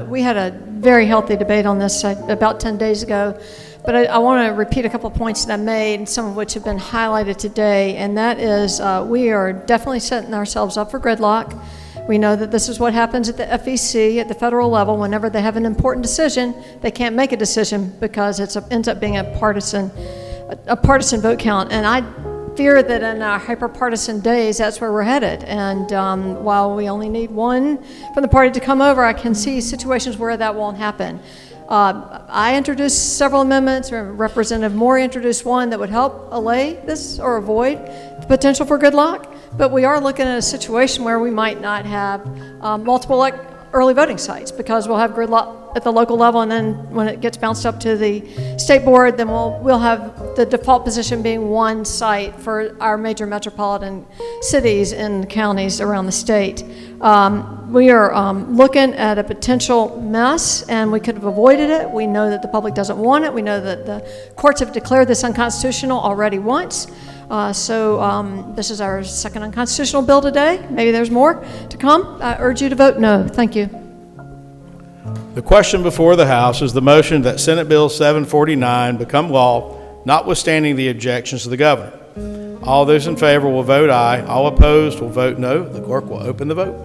we had a very healthy debate on this about 10 days ago, but I want to repeat a couple of points that I made, some of which have been highlighted today, and that is we are definitely setting ourselves up for gridlock. We know that this is what happens at the FEC at the federal level. Whenever they have an important decision, they can't make a decision because it ends up being a partisan vote count. And I fear that in our hyper-partisan days, that's where we're headed. And while we only need one from the party to come over, I can see situations where that won't happen. I introduced several amendments, or Representative Moore introduced one that would help allay this or avoid the potential for gridlock. But we are looking at a situation where we might not have multiple early voting sites because we'll have gridlock at the local level, and then when it gets bounced up to the state board, then we'll have the default position being one site for our major metropolitan cities and counties around the state. We are looking at a potential mess, and we could have avoided it. We know that the public doesn't want it. We know that the courts have declared this unconstitutional already once. So this is our second unconstitutional bill today. Maybe there's more to come. I urge you to vote no. Thank you. The question before the House is the motion that Senate Bill 749 become law, notwithstanding the objections of the governor. All those in favor will vote aye. All opposed will vote no. The clerk will open the vote.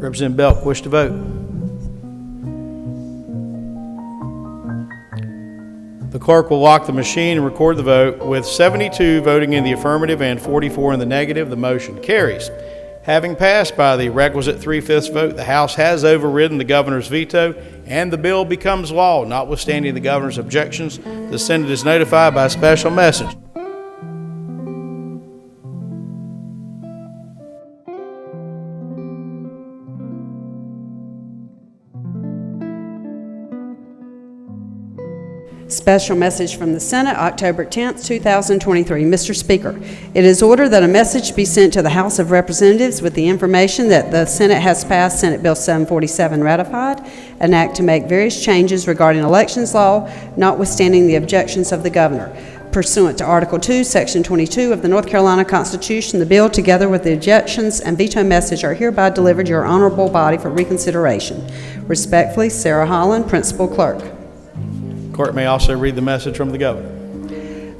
Representative Belk, wish to vote? The clerk will lock the machine and record the vote. With 72 voting in the affirmative and 44 in the negative, the motion carries. Having passed by the requisite 3/5 vote, the House has overridden the governor's veto, and the bill becomes law, notwithstanding the governor's objections. The Senate is notified by special message. Special message from the Senate, October 10th, 2023. Mr. Speaker, it is ordered that a message be sent to the House of Representatives with the information that the Senate has passed Senate Bill 747 ratified, an act to make various changes regarding elections law, notwithstanding the objections of the governor. Pursuant to Article 2, Section 22 of the North Carolina Constitution, the bill, together with the objections and veto message, are hereby delivered to your honorable body for reconsideration. Respectfully, Sarah Holland, Principal Clerk. Clerk may also read the message from the governor.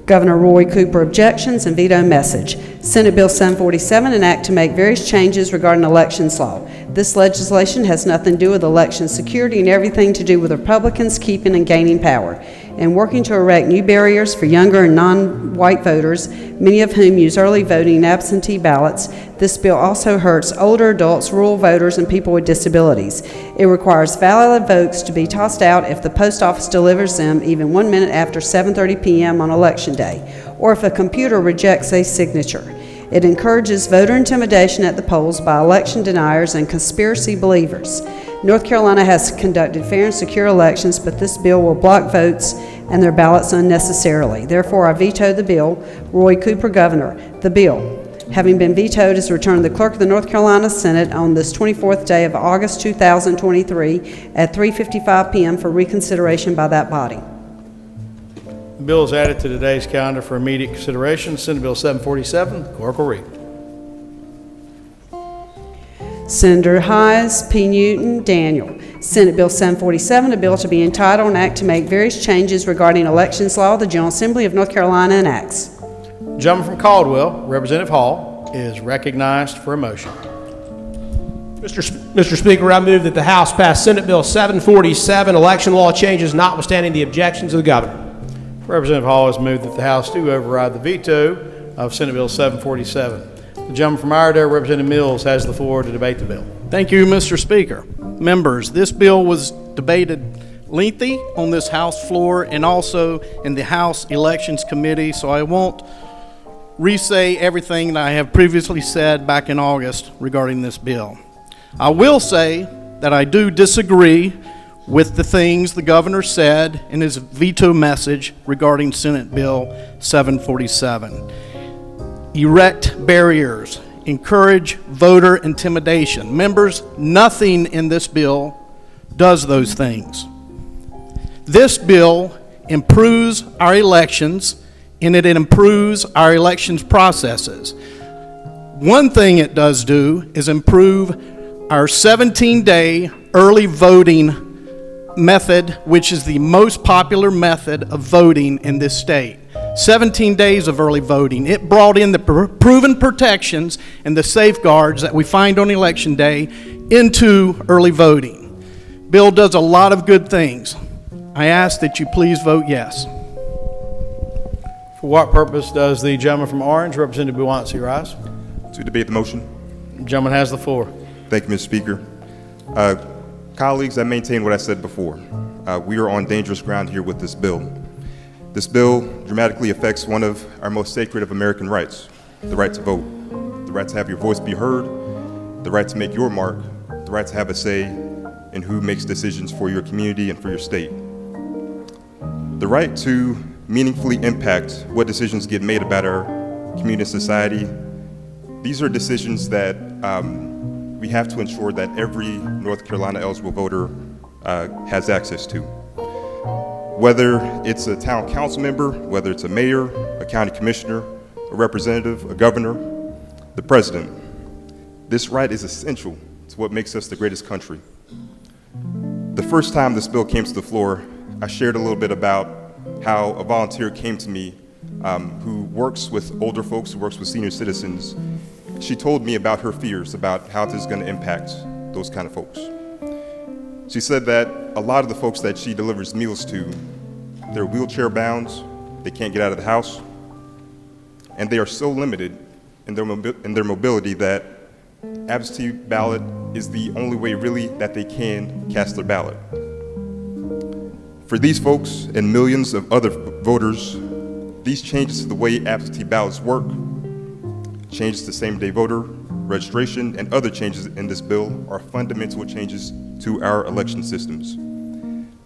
Governor Roy Cooper objections and veto message. Senate Bill 747, an act to make various changes regarding elections law. This legislation has nothing to do with election security and everything to do with Republicans keeping and gaining power and working to erect new barriers for younger and non-white voters, many of whom use early voting and absentee ballots. This bill also hurts older adults, rural voters, and people with disabilities. It requires valid votes to be tossed out if the post office delivers them even 1 minute after 7:30 p.m. on Election Day, or if a computer rejects a signature. It encourages voter intimidation at the polls by election deniers and conspiracy believers. North Carolina has conducted fair and secure elections, but this bill will block votes and their ballots unnecessarily. Therefore, I veto the bill. Roy Cooper, Governor. The bill, having been vetoed, is returned to the Clerk of the North Carolina Senate on this 24th day of August 2023 at 3:55 p.m. for reconsideration by that body. The bill is added to today's calendar for immediate consideration. Senate Bill 747. The clerk will read. Senator Hayes, P. Newton, Daniel. Senate Bill 747, a bill to be entitled, an act to make various changes regarding elections law, the General Assembly of North Carolina enacts. The gentleman from Caldwell, Representative Hall, is recognized for a motion. Mr. Speaker, I move that the House pass Senate Bill 747, election law changes notwithstanding the objections of the governor. Representative Hall has moved that the House do override the veto of Senate Bill 747. The gentleman from Iredell, Representative Mills, has the floor to debate the bill. Thank you, Mr. Speaker. Members, this bill was debated lengthy on this House floor and also in the House Elections Committee, so I won't re-say everything that I have previously said back in August regarding this bill. I will say that I do disagree with the things the governor said in his veto message regarding Senate Bill 747. Erect barriers, encourage voter intimidation. Members, nothing in this bill does those things. This bill improves our elections, and it improves our elections processes. One thing it does do is improve our 17-day early voting method, which is the most popular method of voting in this state. 17 days of early voting. It brought in the proven protections and the safeguards that we find on Election Day into early voting. Bill does a lot of good things. I ask that you please vote yes. For what purpose does the gentleman from Orange, Representative Buwansi, rise? To debate the motion. The gentleman has the floor. Thank you, Mr. Speaker. Colleagues, I maintain what I said before. We are on dangerous ground here with this bill. This bill dramatically affects one of our most sacred of American rights, the right to vote, the right to have your voice be heard, the right to make your mark, the right to have a say in who makes decisions for your community and for your state. The right to meaningfully impact what decisions get made about our community and society. These are decisions that we have to ensure that every North Carolina eligible voter has access to. Whether it's a town council member, whether it's a mayor, a county commissioner, a representative, a governor, the president. This right is essential to what makes us the greatest country. The first time this bill came to the floor, I shared a little bit about how a volunteer came to me who works with older folks, who works with senior citizens. She told me about her fears about how this is going to impact those kind of folks. She said that a lot of the folks that she delivers meals to, they're wheelchair bound, they can't get out of the house, and they are so limited in their mobility that absentee ballot is the only way really that they can cast their ballot. For these folks and millions of other voters, these changes to the way absentee ballots work, changes to same-day voter registration, and other changes in this bill are fundamental changes to our election systems.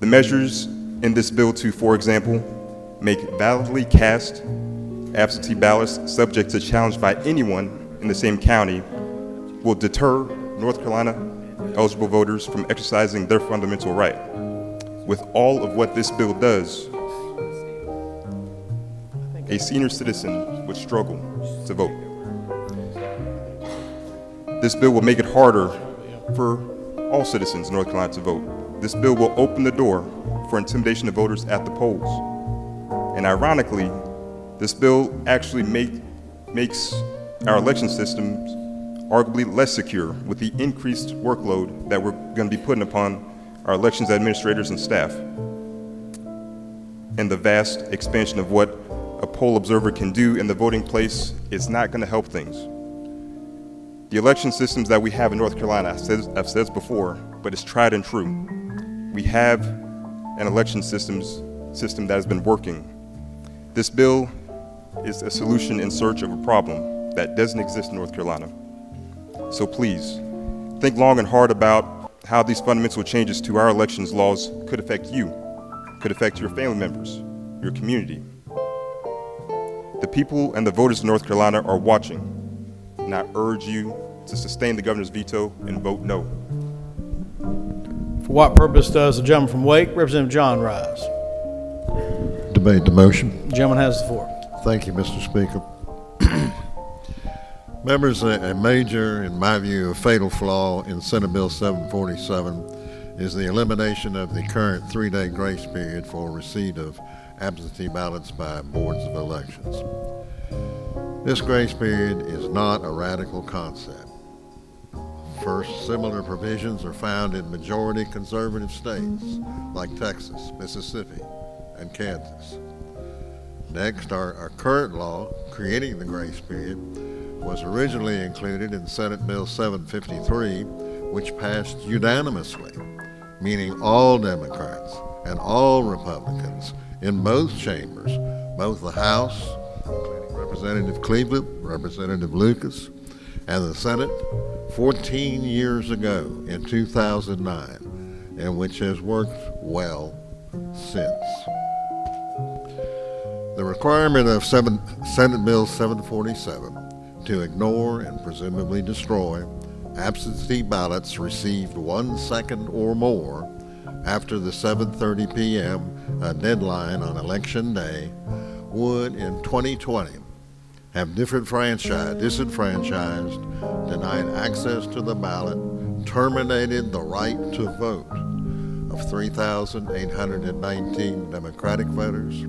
The measures in this bill to, for example, make validly cast absentee ballots subject to challenge by anyone in the same county will deter North Carolina eligible voters from exercising their fundamental right. With all of what this bill does, a senior citizen would struggle to vote. This bill will make it harder for all citizens in North Carolina to vote. This bill will open the door for intimidation of voters at the polls. And ironically, this bill actually makes our election systems arguably less secure with the increased workload that we're going to be putting upon our elections administrators and staff, and the vast expansion of what a poll observer can do in the voting place is not going to help things. The election systems that we have in North Carolina, I've said this before, but it's tried and true. We have an election system that has been working. This bill is a solution in search of a problem that doesn't exist in North Carolina. So please, think long and hard about how these fundamental changes to our elections laws could affect you, could affect your family members, your community. The people and the voters of North Carolina are watching, and I urge you to sustain the governor's veto and vote no. For what purpose does the gentleman from Wake, Representative John, rise? debate the motion. The gentleman has the floor. Thank you, Mr. Speaker. Members, a major, in my view, a fatal flaw in Senate Bill 747 is the elimination of the current 3-day grace period for receipt of absentee ballots by boards of elections. This grace period is not a radical concept. First, similar provisions are found in majority conservative states like Texas, Mississippi, and Kansas. Next, our current law creating the grace period was originally included in Senate Bill 753, which passed unanimously, meaning all Democrats and all Republicans in both chambers, both the House, including Representative Cleveland, Representative Lucas, and the Senate 14 years ago in 2009, and which has worked well since. The requirement of Senate Bill 747 to ignore and presumably destroy absentee ballots received 1 second or more after the 7:30 p.m. Deadline on Election Day would, in 2020, have disenfranchised, denied access to the ballot, terminated the right to vote of 3,819 Democratic voters,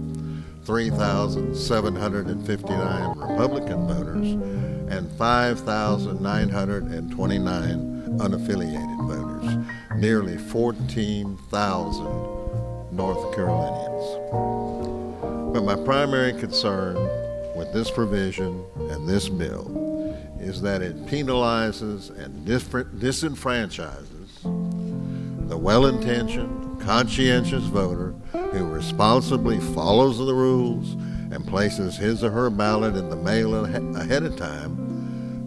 3,759 Republican voters, and 5,929 unaffiliated voters, nearly 14,000 North Carolinians. But my primary concern with this provision and this bill is that it penalizes and disenfranchises the well-intentioned, conscientious voter who responsibly follows the rules and places his or her ballot in the mail ahead of time,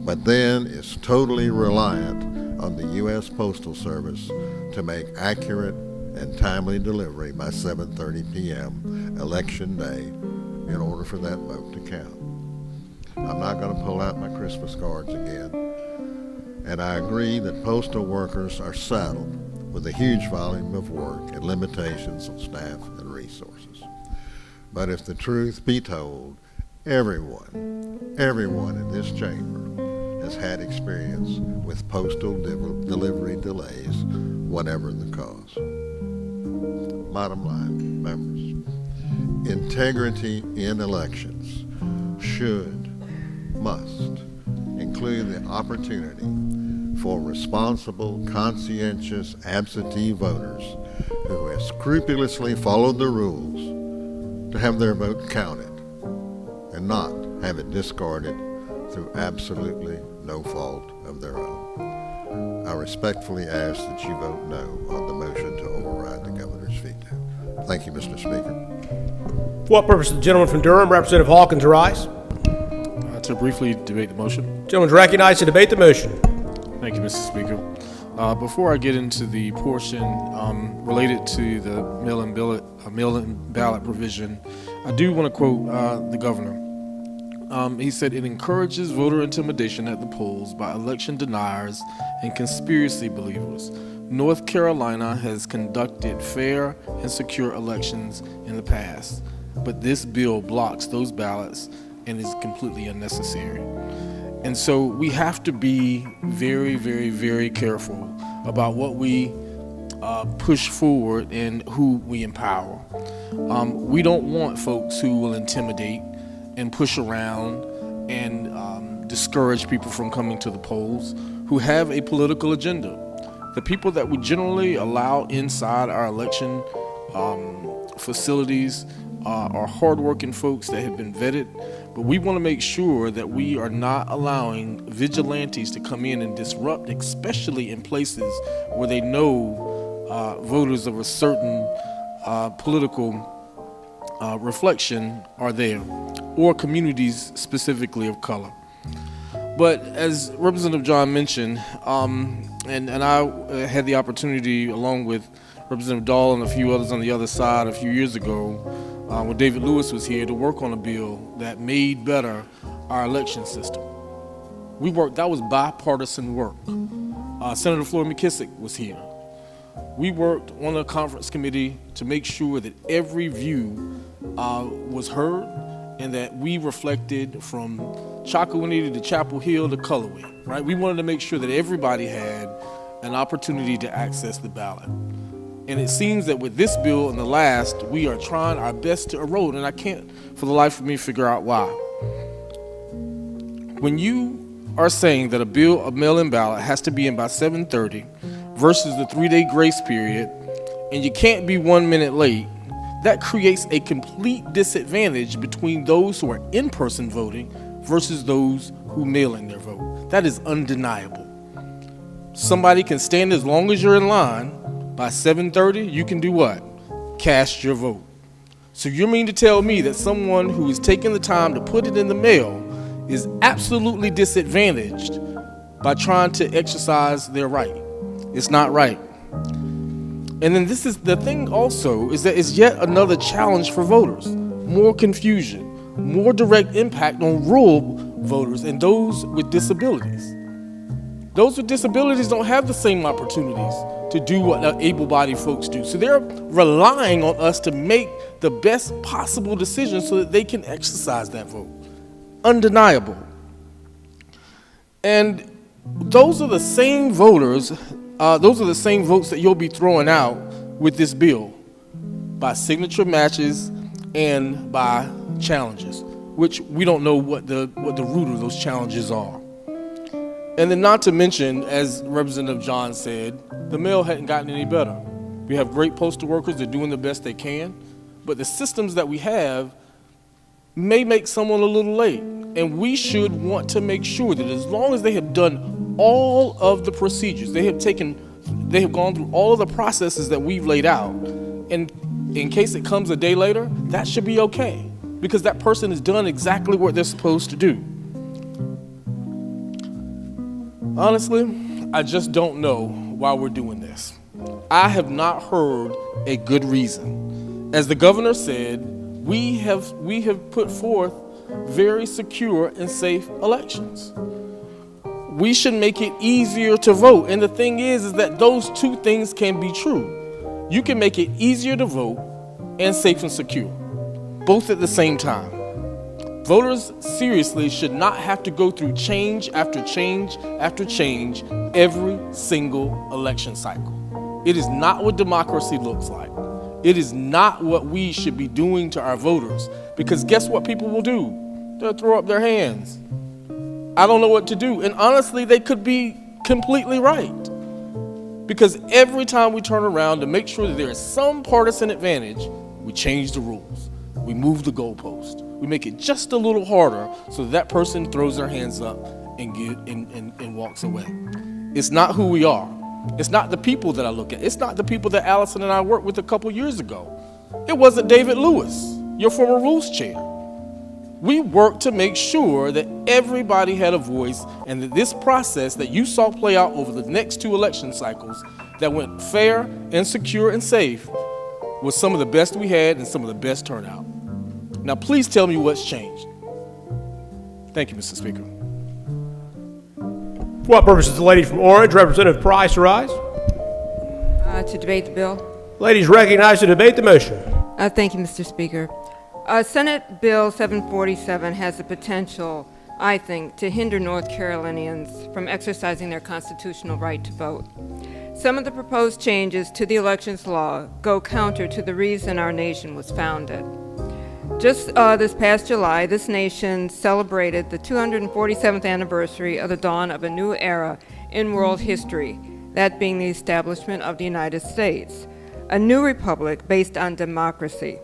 but then is totally reliant on the U.S. Postal Service to make accurate and timely delivery by 7:30 p.m. Election Day in order for that vote to count. I'm not going to pull out my Christmas cards again, and I agree that postal workers are saddled with a huge volume of work and limitations on staff and resources. But if the truth be told, everyone in this chamber has had experience with postal delivery delays, whatever the cause. Bottom line, members, integrity in elections must include the opportunity for responsible, conscientious absentee voters who have scrupulously followed the rules to have their vote counted and not have it discarded through absolutely no fault of their own. I respectfully ask that you vote no on the motion to override the governor's veto. Thank you, Mr. Speaker. For what purpose does the gentleman from Durham, Representative Hawkins, rise? To briefly debate the motion. Gentleman is recognized to debate the motion. Thank you, Mr. Speaker. Before I get into the portion related to the mail-in ballot provision, I do want to quote the governor. He said, "It encourages voter intimidation at the polls by election deniers and conspiracy believers. North Carolina has conducted fair and secure elections in the past, but this bill blocks those ballots and is completely unnecessary." And so we have to be very, very, very careful about what we push forward and who we empower. We don't want folks who will intimidate and push around and discourage people from coming to the polls who have a political agenda. The people that we generally allow inside our election facilities are hardworking folks that have been vetted, but we want to make sure that we are not allowing vigilantes to come in and disrupt, especially in places where they know voters of a certain political reflection are there, or communities specifically of color. But as Representative John mentioned, and I had the opportunity, along with Representative Dahl and a few others on the other side a few years ago, when David Lewis was here, to work on a bill that made better our election system. That was bipartisan work. Senator Floyd McKissick was here. We worked on a conference committee to make sure that every view was heard and that we reflected from Chocowinity to Chapel Hill to Cullowhee, right? We wanted to make sure that everybody had an opportunity to access the ballot. And it seems that with this bill and the last, we are trying our best to erode, and I can't for the life of me figure out why. When you are saying that a mail-in ballot has to be in by 7:30 versus the 3-day grace period, and you can't be 1 minute late, that creates a complete disadvantage between those who are in-person voting versus those who mail in their vote. That is undeniable. Somebody can stand as long as you're in line. By 7:30, you can do what? Cast your vote. So you mean to tell me that someone who is taking the time to put it in the mail is absolutely disadvantaged by trying to exercise their right? It's not right. And then this is the thing also, is that it's yet another challenge for voters. More confusion, more direct impact on rural voters and those with disabilities. Those with disabilities don't have the same opportunities to do what able-bodied folks do. So they're relying on us to make the best possible decision so that they can exercise that vote. Undeniable. And those are the same voters, those are the same votes that you'll be throwing out with this bill by signature matches and by challenges, which we don't know what the root of those challenges are. And then not to mention, as Representative John said, the mail hadn't gotten any better. We have great postal workers, they're doing the best they can, but the systems that we have may make someone a little late. And we should want to make sure that as long as they have done all of the procedures, they have gone through all of the processes that we've laid out, and in case it comes a day later, that should be okay, because that person has done exactly what they're supposed to do. Honestly, I just don't know why we're doing this. I have not heard a good reason. As the governor said, we have put forth very secure and safe elections. We should make it easier to vote. And the thing is that those two things can be true. You can make it easier to vote and safe and secure, both at the same time. Voters seriously should not have to go through change after change after change every single election cycle. It is not what democracy looks like. It is not what we should be doing to our voters, because guess what people will do? They'll throw up their hands. I don't know what to do. And honestly, they could be completely right. Because every time we turn around to make sure that there is some partisan advantage, we change the rules. We move the goalpost. We make it just a little harder so that person throws their hands up and walks away. It's not who we are. It's not the people that I look at. It's not the people that Allison and I worked with a couple years ago. It wasn't David Lewis, your former rules chair. We worked to make sure that everybody had a voice, and that this process that you saw play out over the next 2 election cycles that went fair and secure and safe was some of the best we had and some of the best turnout. Now, please tell me what's changed. Thank you, Mr. Speaker. For what purpose does the lady from Orange, Representative Price, rise? To debate the bill. Ladies recognized to debate the motion. Thank you, Mr. Speaker. Senate Bill 747 has the potential, I think, to hinder North Carolinians from exercising their constitutional right to vote. Some of the proposed changes to the elections law go counter to the reason our nation was founded. Just this past July, this nation celebrated the 247th anniversary of the dawn of a new era in world history, that being the establishment of the United States, a new republic based on democracy.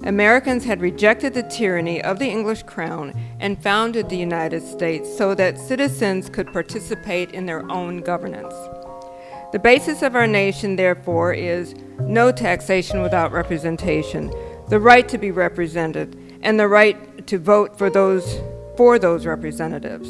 Americans had rejected the tyranny of the English crown and founded the United States so that citizens could participate in their own governance. The basis of our nation, therefore, is no taxation without representation, the right to be represented, and the right to vote for those representatives.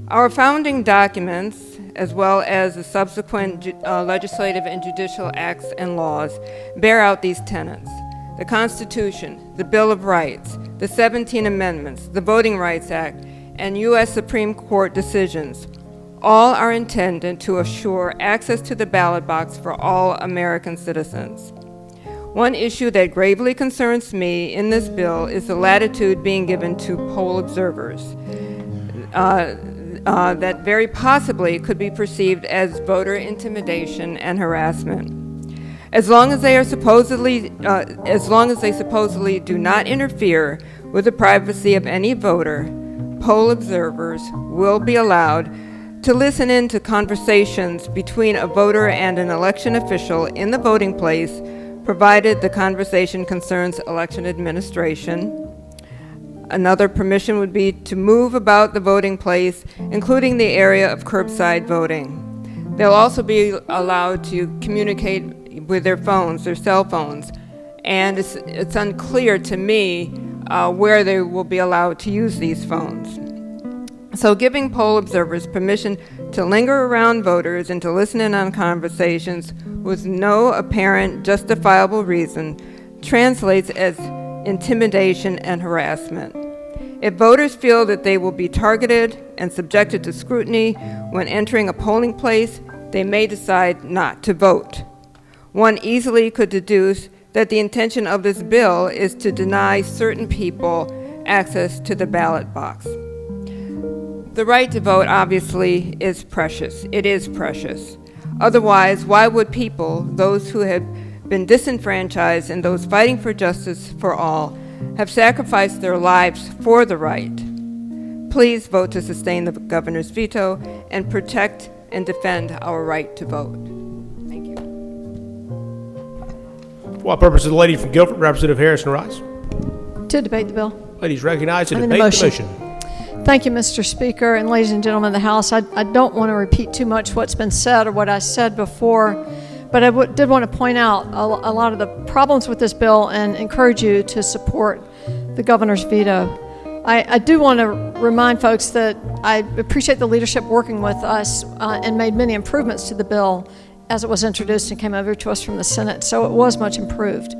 Our founding documents, as well as the subsequent legislative and judicial acts and laws, bear out these tenets. The Constitution, the Bill of Rights, the 17 Amendments, the Voting Rights Act, and U.S. Supreme Court decisions all are intended to assure access to the ballot box for all American citizens. One issue that gravely concerns me in this bill is the latitude being given to poll observers that very possibly could be perceived as voter intimidation and harassment. As long as they supposedly do not interfere with the privacy of any voter, poll observers will be allowed to listen in to conversations between a voter and an election official in the voting place, provided the conversation concerns election administration. Another permission would be to move about the voting place, including the area of curbside voting. They'll also be allowed to communicate with their phones, their cell phones, and it's unclear to me where they will be allowed to use these phones. So giving poll observers permission to linger around voters and to listen in on conversations with no apparent justifiable reason translates as intimidation and harassment. If voters feel that they will be targeted and subjected to scrutiny when entering a polling place, they may decide not to vote. One easily could deduce that the intention of this bill is to deny certain people access to the ballot box. The right to vote obviously is precious. It is precious. Otherwise, why would people, those who have been disenfranchised and those fighting for justice for all, have sacrificed their lives for the right? Please vote to sustain the governor's veto and protect and defend our right to vote. Thank you. For what purpose is the lady from Guilford, Representative Harrison rise? To debate the bill. Ladies recognized to I'm in debate the the motion. Thank you, Mr. Speaker, and ladies and gentlemen of the House. I don't want to repeat too much what's been said or what I said before, but I did want to point out a lot of the problems with this bill and encourage you to support the governor's veto. I do want to remind folks that I appreciate the leadership working with us and made many improvements to the bill as it was introduced and came over to us from the Senate, so it was much improved.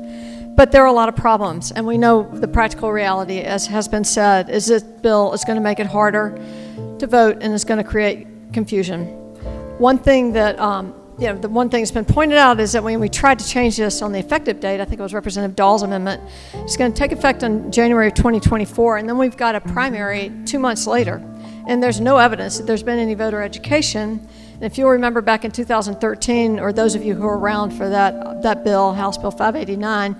But there are a lot of problems, and we know the practical reality, as has been said, is this bill is going to make it harder to vote and is going to create confusion. One thing that, the one thing that's been pointed out is that when we tried to change this on the effective date, I think it was Representative Dahl's amendment, it's going to take effect on January of 2024, and then we've got a primary 2 months later. And there's no evidence that there's been any voter education. And if you'll remember back in 2013, or those of you who were around for that bill, House Bill 589,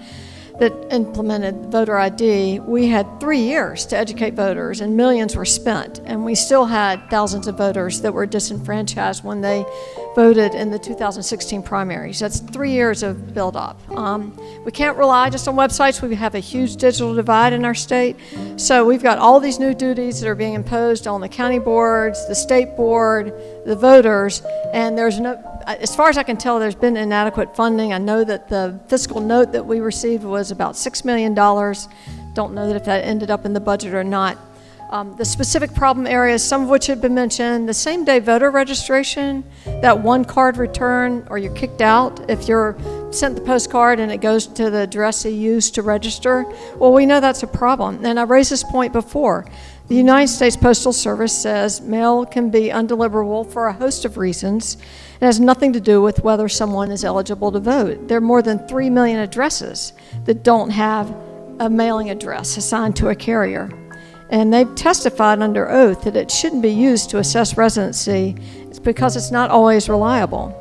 that implemented voter ID, we had 3 years to educate voters and millions were spent. And we still had thousands of voters that were disenfranchised when they voted in the 2016 primaries. That's 3 years of build-up. We can't rely just on websites. We have a huge digital divide in our state. So we've got all these new duties that are being imposed on the county boards, the state board, the voters, and there's no, as far as I can tell, there's been inadequate funding. I know that the fiscal note that we received was about $6 million. Don't know that if that ended up in the budget or not. The specific problem areas, some of which have been mentioned, the same day voter registration, that one card return, or you're kicked out if you're sent the postcard and it goes to the address you used to register. Well, we know that's a problem. And I raised this point before. The United States Postal Service says mail can be undeliverable for a host of reasons. It has nothing to do with whether someone is eligible to vote. There are more than 3 million addresses that don't have a mailing address assigned to a carrier. And they've testified under oath that it shouldn't be used to assess residency. It's because it's not always reliable.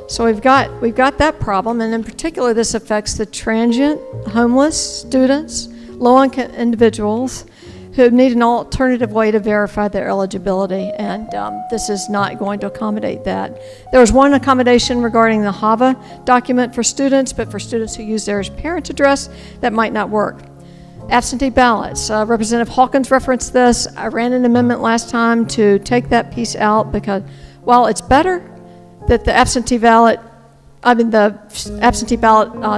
So we've got that problem, and in particular this affects the transient, homeless, students, low-income individuals who need an alternative way to verify their eligibility, and this is not going to accommodate that. There was one accommodation regarding the HAVA document for students, but for students who use their parent address, that might not work. Absentee ballots. Representative Hawkins referenced this. I ran an amendment last time to take that piece out because while it's better that the absentee ballot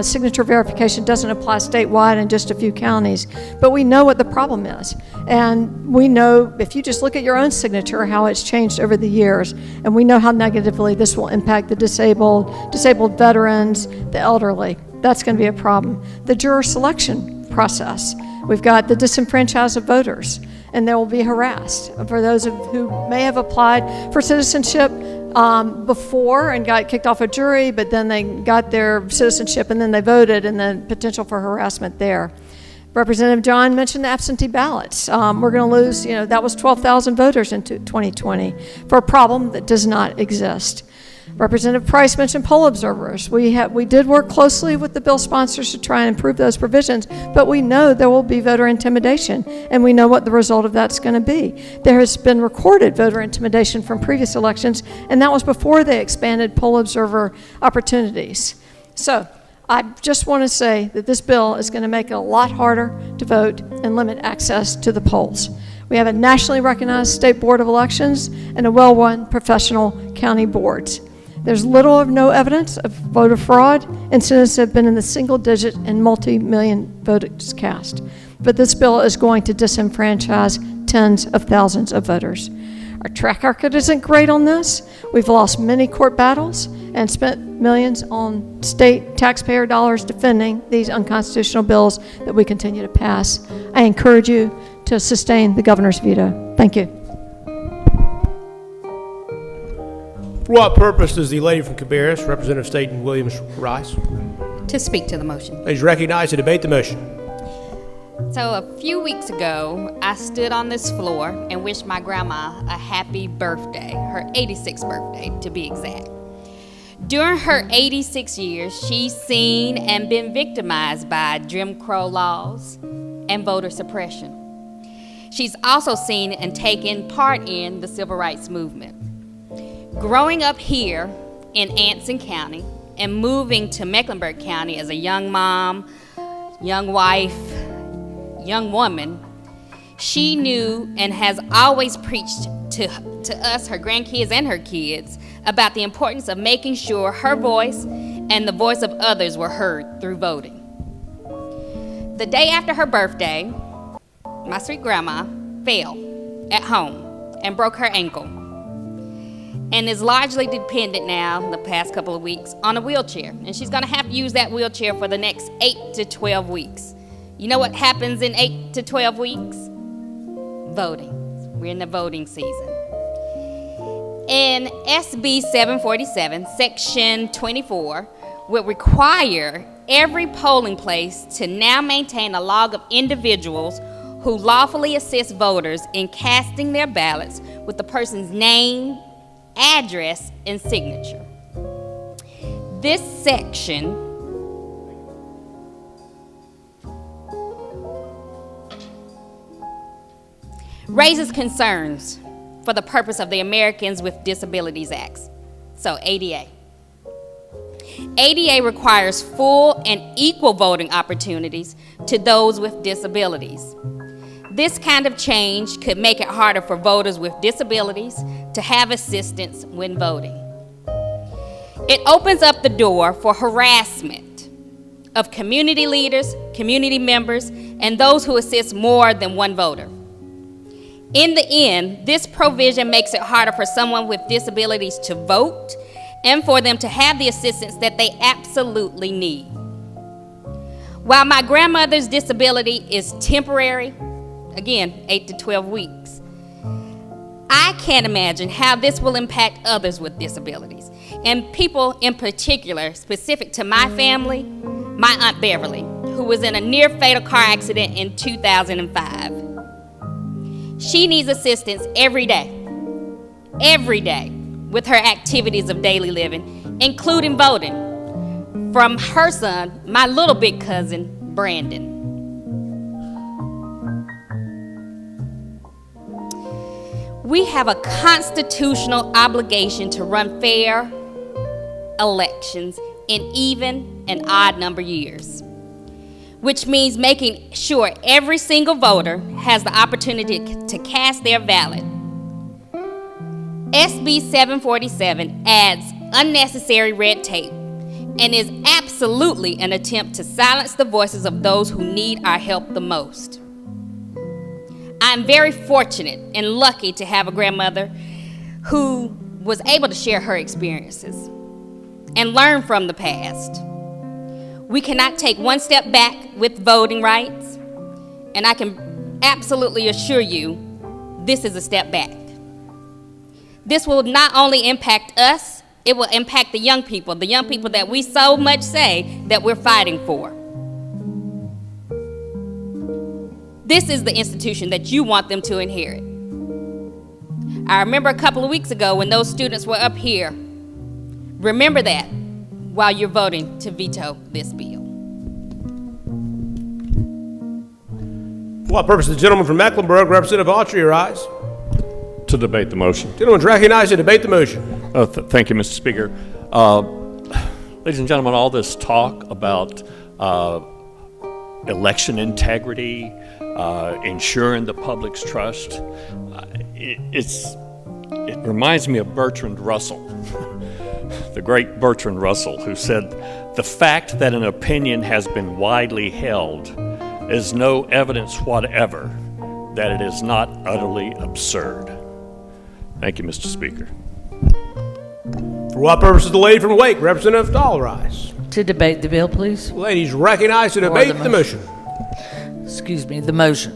signature verification doesn't apply statewide in just a few counties, but we know what the problem is. And we know if you just look at your own signature, how it's changed over the years, and we know how negatively this will impact the disabled veterans, the elderly. That's going to be a problem. The juror selection process. We've got the disenfranchised of voters. and they will be harassed. For those who may have applied for citizenship before and got kicked off a jury, but then they got their citizenship and then they voted, and then potential for harassment there. Representative John mentioned the absentee ballots. We're going to lose, that was 12,000 voters in 2020 for a problem that does not exist. Representative Price mentioned poll observers. We did work closely with the bill sponsors to try and improve those provisions, but we know there will be voter intimidation, and we know what the result of that's going to be. There has been recorded voter intimidation from previous elections, and that was before they expanded poll observer opportunities. So I just want to say that this bill is going to make it a lot harder to vote and limit access to the polls. We have a nationally recognized state board of elections and a well-run professional county boards. There's little or no evidence of voter fraud. Incidents have been in the single digit and multi-million votes cast. But this bill is going to disenfranchise tens of thousands of voters. Our track record isn't great on this. We've lost many court battles and spent millions on state taxpayer dollars defending these unconstitutional bills that we continue to pass. I encourage you to sustain the governor's veto. Thank you. For what purpose does the lady from Cabarrus, Representative Staten Williams, rise? To speak to the motion. Please recognize and debate the motion. So a few weeks ago, I stood on this floor and wished my grandma a happy birthday, her 86th birthday to be exact. During her 86 years, she's seen and been victimized by Jim Crow laws and voter suppression. She's also seen and taken part in the civil rights movement. Growing up here in Anson County and moving to Mecklenburg County as a young mom, young wife, young woman, she knew and has always preached to us, her grandkids and her kids, about the importance of making sure her voice and the voice of others were heard through voting. The day after her birthday, my sweet grandma fell at home and broke her ankle, and is largely dependent now, the past couple of weeks, on a wheelchair. And she's gonna have to use that wheelchair for the next 8 to 12 weeks. You know what happens in 8 to 12 weeks? Voting. We're in the voting season. In SB 747, Section 24, would require every polling place to now maintain a log of individuals who lawfully assist voters in casting their ballots with the person's name, address, and signature. This section raises concerns for the purpose of the Americans with Disabilities Act, so ADA. ADA requires full and equal voting opportunities to those with disabilities. This kind of change could make it harder for voters with disabilities to have assistance when voting. It opens up the door for harassment of community leaders, community members, and those who assist more than one voter. In the end, this provision makes it harder for someone with disabilities to vote and for them to have the assistance that they absolutely need. While my grandmother's disability is temporary, again, 8 to 12 weeks, I can't imagine how this will impact others with disabilities, and people in particular, specific to my family, my Aunt Beverly, who was in a near-fatal car accident in 2005. She needs assistance every day, with her activities of daily living, including voting, from her son, my little big cousin, Brandon. We have a constitutional obligation to run fair elections in even and odd number years, which means making sure every single voter has the opportunity to cast their ballot. SB 747 adds unnecessary red tape and is absolutely an attempt to silence the voices of those who need our help the most. I'm very fortunate and lucky to have a grandmother who was able to share her experiences and learn from the past. We cannot take one step back with voting rights, and I can absolutely assure you this is a step back. This will not only impact us, it will impact the young people that we so much say that we're fighting for. This is the institution that you want them to inherit. I remember a couple of weeks ago when those students were up here. Remember that while you're voting to veto this bill. For what purpose? The gentleman from Mecklenburg, Representative Autry, rise. To debate the motion. Gentleman's recognized to debate the motion. Thank you, Mr. Speaker. Ladies and gentlemen, all this talk about election integrity, ensuring the public's trust, it reminds me of Bertrand Russell, the great Bertrand Russell, who said, "The fact that an opinion has been widely held is no evidence whatever that it is not utterly absurd." Thank you, Mr. Speaker. For what purpose is the lady from Wake, Representative Dahl, rise. To debate the bill, please. Ladies recognized to debate the motion. Excuse me, the motion.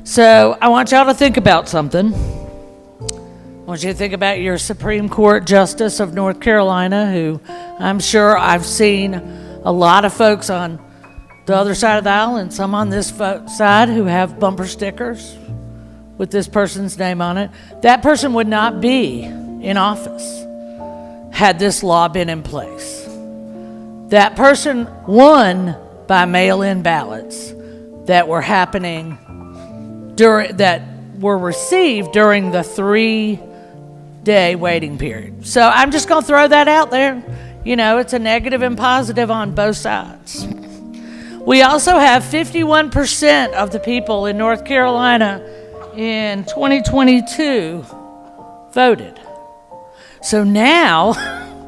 So I want y'all to think about something. I want you to think about your Supreme Court Justice of North Carolina, who I'm sure I've seen a lot of folks on the other side of the aisle and some on this side who have bumper stickers with this person's name on it. That person would not be in office had this law been in place. That person won by mail-in ballots that were happening that were received during the 3-day waiting period. So I'm just going to throw that out there. You know, it's a negative and positive on both sides. We also have 51% of the people in North Carolina in 2022 voted. So now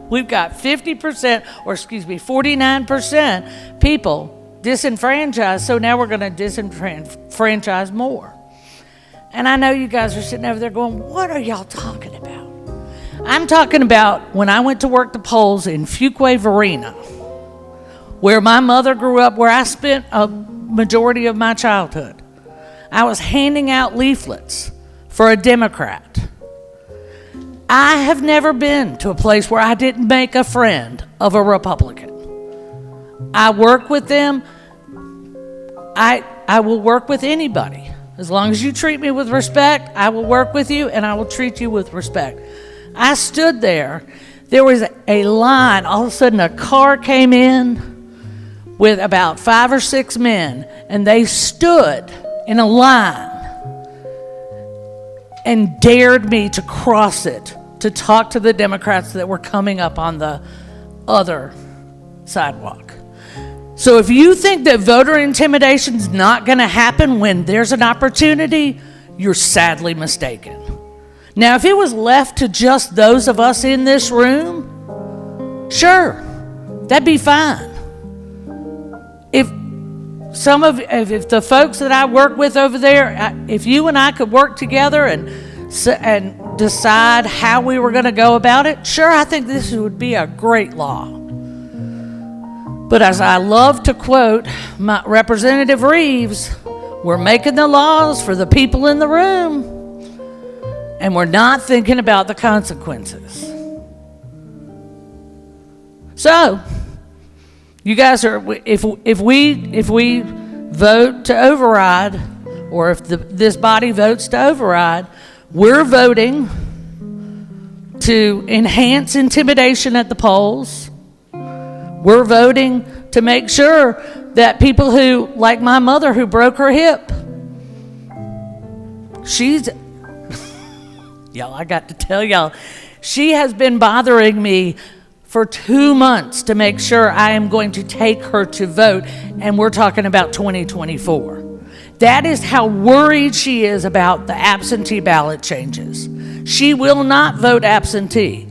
we've got 49% people disenfranchised. So now we're going to disenfranchise more. And I know you guys are sitting over there going, what are y'all talking about? I'm talking about when I went to work the polls in Fuquay Varina, where my mother grew up, where I spent a majority of my childhood. I was handing out leaflets for a Democrat. I have never been to a place where I didn't make a friend of a Republican. I work with them. I will work with anybody. As long as you treat me with respect, I will work with you and I will treat you with respect. I stood there. There was a line. All of a sudden, a car came in with about 5 or 6 men, and they stood in a line and dared me to cross it to talk to the Democrats that were coming up on the other sidewalk. So if you think that voter intimidation is not going to happen when there's an opportunity, you're sadly mistaken. Now, if it was left to just those of us in this room, sure, that'd be fine. If the folks that I work with over there, if you and I could work together and decide how we were going to go about it, sure, I think this would be a great law. But as I love to quote my Representative Reeves, we're making the laws for the people in the room, and we're not thinking about the consequences. So, you guys are, if we vote to override, or if this body votes to override, we're voting to enhance intimidation at the polls. We're voting to make sure that people who, like my mother who broke her hip, y'all, I got to tell y'all, she has been bothering me for 2 months to make sure I am going to take her to vote, and we're talking about 2024. That is how worried she is about the absentee ballot changes. She will not vote absentee.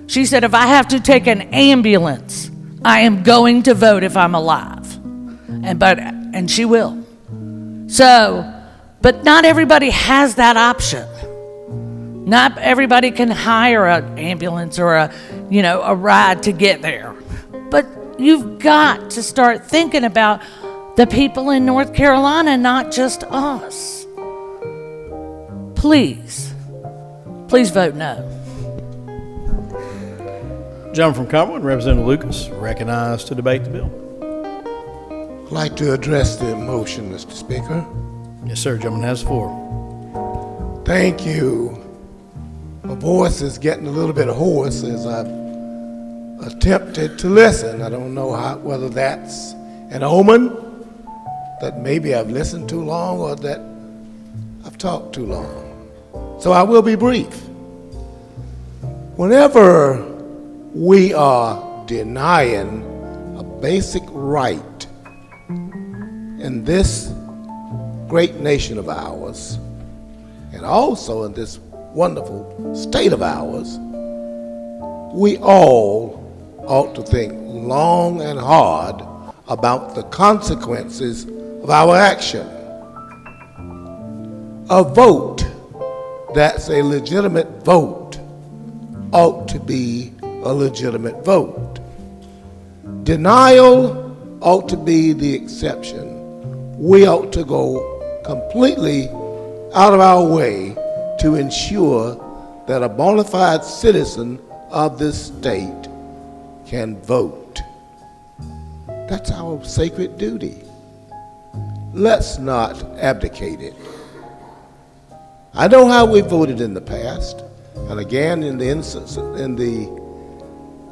She said, if I have to take an ambulance, I am going to vote if I'm alive. And she will. So, but not everybody has that option. Not everybody can hire an ambulance or a ride to get there. But you've got to start thinking about the people in North Carolina, not just us. Please vote no. Gentleman from Cumberland, Representative Lucas, recognized to debate the bill. I'd like to address the motion, Mr. Speaker. Yes, sir. Gentleman has the floor. Thank you. My voice is getting a little bit hoarse as I've attempted to listen. I don't know whether that's an omen that maybe I've listened too long or that I've talked too long. So I will be brief. Whenever we are denying a basic right in this great nation of ours, and also in this wonderful state of ours, we all ought to think long and hard about the consequences of our action. A vote that's a legitimate vote ought to be a legitimate vote. Denial ought to be the exception. We ought to go completely out of our way to ensure that a bona fide citizen of this state can vote. That's our sacred duty. Let's not abdicate it. I know how we voted in the past, and again, in the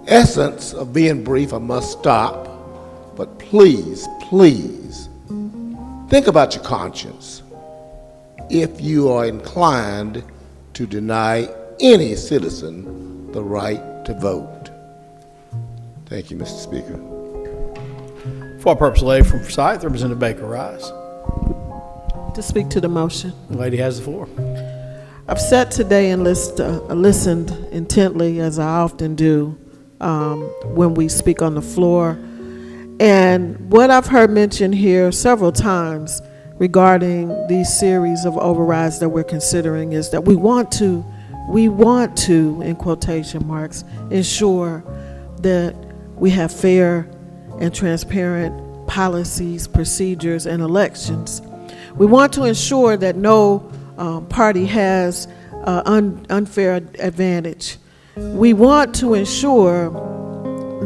essence of being brief, I must stop. But please, please, think about your conscience if you are inclined to deny any citizen the right to vote. Thank you, Mr. Speaker. For our purpose, lady from Forsyth, Representative Baker rise. To speak to the motion. The lady has the floor. I've sat today and listened intently, as I often do when we speak on the floor. And what I've heard mentioned here several times regarding these series of overrides that we're considering is that we want to, in quotation marks, ensure that we have fair and transparent policies, procedures, and elections. We want to ensure that no party has unfair advantage. We want to ensure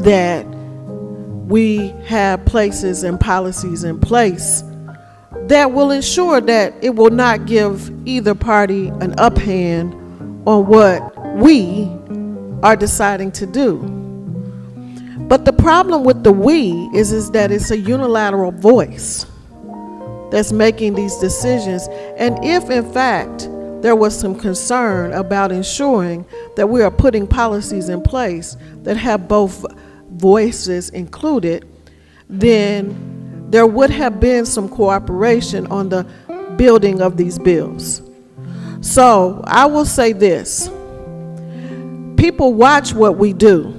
that we have places and policies in place that will ensure that it will not give either party an uphand on what we are deciding to do. But the problem with the we is that it's a unilateral voice that's making these decisions. And if in fact there was some concern about ensuring that we are putting policies in place that have both voices included, then there would have been some cooperation on the building of these bills. So I will say this: people watch what we do,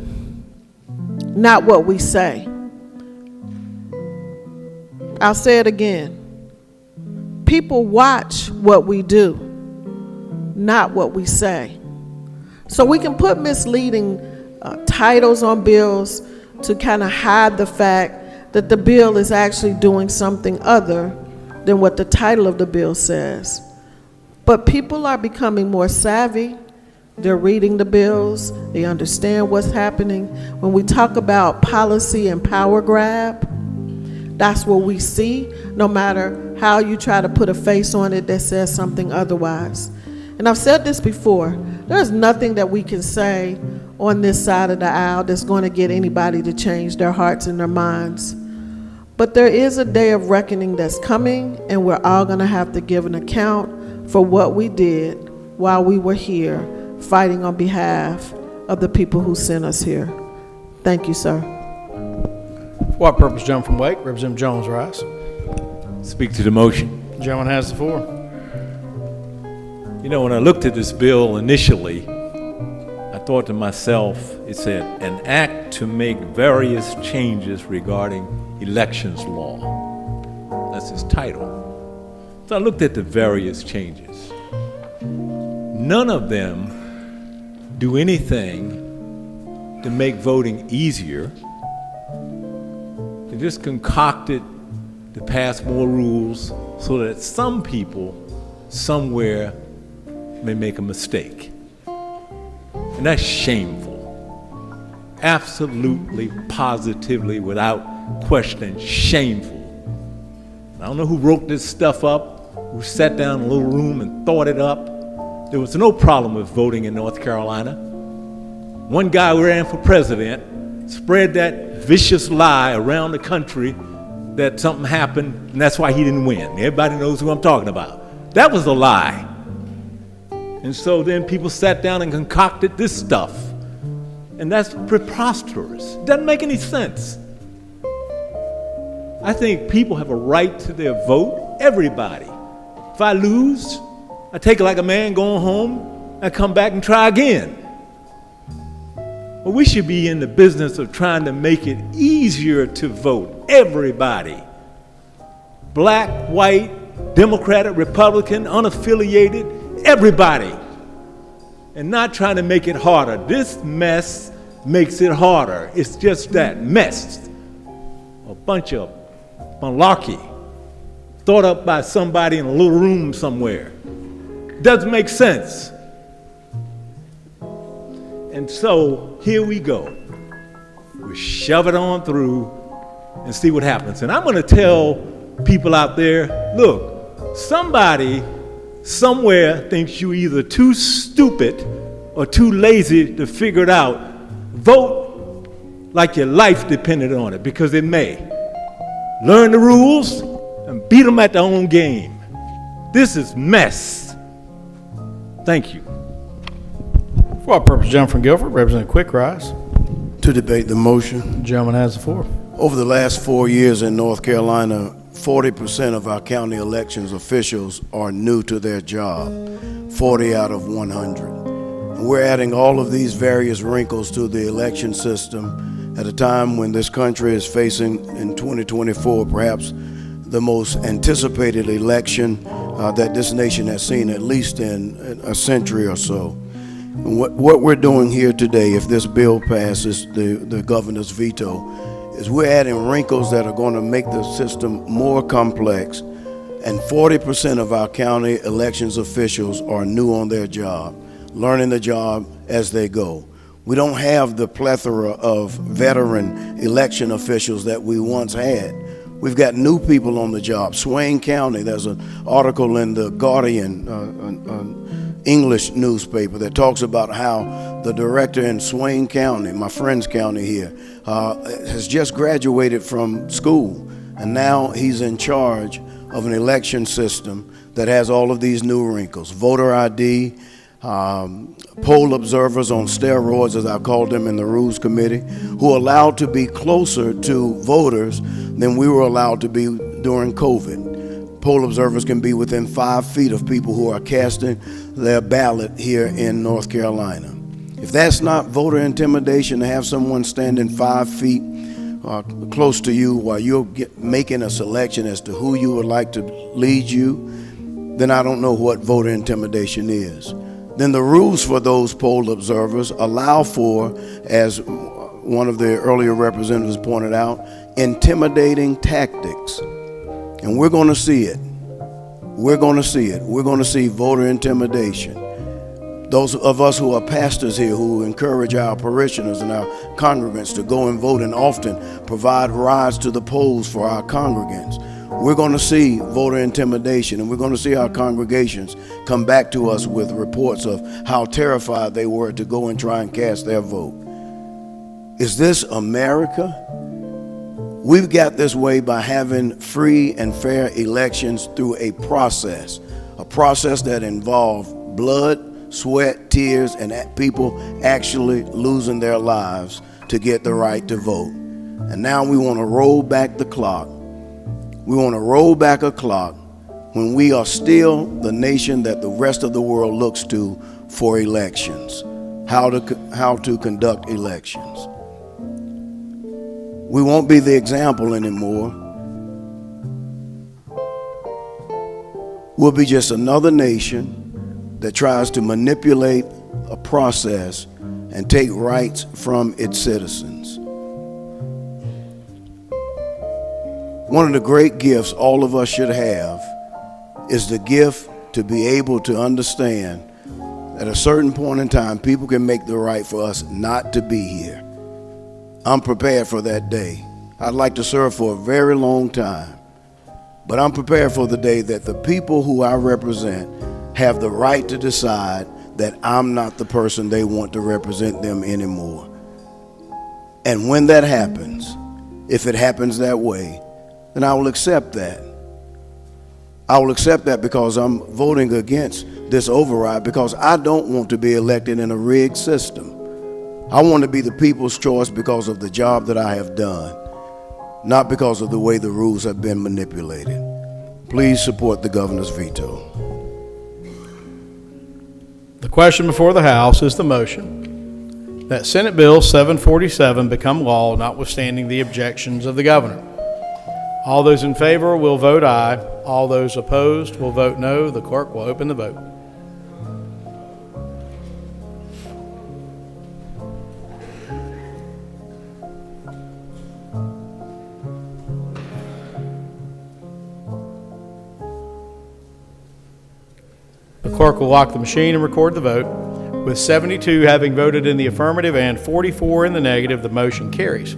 not what we say. I'll say it again. People watch what we do, not what we say. So we can put misleading titles on bills to kind of hide the fact that the bill is actually doing something other than what the title of the bill says. But people are becoming more savvy. They're reading the bills. They understand what's happening. When we talk about policy and power grab, that's what we see, no matter how you try to put a face on it that says something otherwise. And I've said this before, there's nothing that we can say on this side of the aisle that's going to get anybody to change their hearts and their minds. But there is a day of reckoning that's coming, and we're all going to have to give an account for what we did while we were here fighting on behalf of the people who sent us here. Thank you, sir. For what purpose, gentleman from Wake, Representative Jones rise. Speak to the motion. The gentleman has the floor. You know, when I looked at this bill initially, I thought to myself, it said, an act to make various changes regarding elections law. That's its title. So I looked at the various changes. None of them do anything to make voting easier. They just concocted to pass more rules so that some people somewhere may make a mistake. And that's shameful. Absolutely, positively, without question, shameful. I don't know who wrote this stuff up, who sat down in a little room and thought it up. There was no problem with voting in North Carolina. One guy who ran for president spread that vicious lie around the country that something happened and that's why he didn't win. Everybody knows who I'm talking about. That was a lie. And so then people sat down and concocted this stuff. And that's preposterous. It doesn't make any sense. I think people have a right to their vote, everybody. If I lose, I take it like a man going home and come back and try again. But we should be in the business of trying to make it easier to vote, everybody. Black, white, Democratic, Republican, unaffiliated, everybody. And not trying to make it harder. This mess makes it harder. It's just that mess. A bunch of malarkey thought up by somebody in a little room somewhere. Doesn't make sense. And so here we go. We shove it on through and see what happens. And I'm going to tell people out there, look, somebody somewhere thinks you're either too stupid or too lazy to figure it out. Vote like your life depended on it, because it may. Learn the rules and beat them at their own game. This is mess. Thank you. For our purpose, John from Guilford, Representative Quick Rise. To debate the motion. The gentleman has the floor. Over the last 4 years in North Carolina, 40% of our county elections officials are new to their job, 40 out of 100. And we're adding all of these various wrinkles to the election system at a time when this country is facing, in 2024, perhaps the most anticipated election that this nation has seen, at least in a century or so. And what we're doing here today, if this bill passes the governor's veto, is we're adding wrinkles that are going to make the system more complex, and 40% of our county elections officials are new on their job, learning the job as they go. We don't have the plethora of veteran election officials that we once had. We've got new people on the job. Swain County, there's an article in the Guardian, an English newspaper, that talks about how the director in Swain County, my friend's county here, has just graduated from school, and now he's in charge of an election system that has all of these new wrinkles. Voter ID, poll observers on steroids, as I called them in the Rules Committee, who are allowed to be closer to voters than we were allowed to be during COVID. Poll observers can be within 5 feet of people who are casting their ballot here in North Carolina. If that's not voter intimidation, to have someone standing 5 feet close to you while you're making a selection as to who you would like to lead you, then I don't know what voter intimidation is. Then the rules for those poll observers allow for, as one of the earlier representatives pointed out, intimidating tactics. And we're going to see it. We're going to see it. We're going to see voter intimidation. Those of us who are pastors here, who encourage our parishioners and our congregants to go and vote and often provide rides to the polls for our congregants, we're going to see voter intimidation, and we're going to see our congregations come back to us with reports of how terrified they were to go and try and cast their vote. Is this America? We've got this way by having free and fair elections through a process that involved blood, sweat, tears, and people actually losing their lives to get the right to vote. And now we want to roll back the clock. We want to roll back a clock when we are still the nation that the rest of the world looks to for elections, how to conduct elections. We won't be the example anymore. We'll be just another nation that tries to manipulate a process and take rights from its citizens. One of the great gifts all of us should have is the gift to be able to understand at a certain point in time, people can make the right for us not to be here. I'm prepared for that day. I'd like to serve for a very long time, but I'm prepared for the day that the people who I represent have the right to decide that I'm not the person they want to represent them anymore. And when that happens, if it happens that way, then I will accept that. I will accept that because I'm voting against this override because I don't want to be elected in a rigged system. I want to be the people's choice because of the job that I have done, not because of the way the rules have been manipulated. Please support the governor's veto. The question before the House is the motion that Senate Bill 747 become law, notwithstanding the objections of the governor. All those in favor will vote aye. All those opposed will vote no. The clerk will open the vote. The clerk will lock the machine and record the vote. With 72 having voted in the affirmative and 44 in the negative, the motion carries.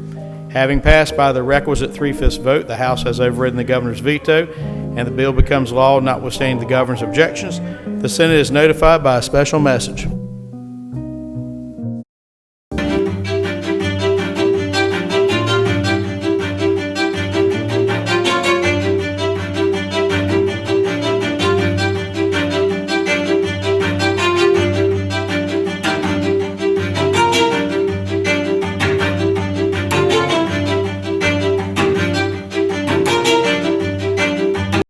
Having passed by the requisite 3/5 vote, the House has overridden the governor's veto, and the bill becomes law notwithstanding the governor's objections. The Senate is notified by a special message.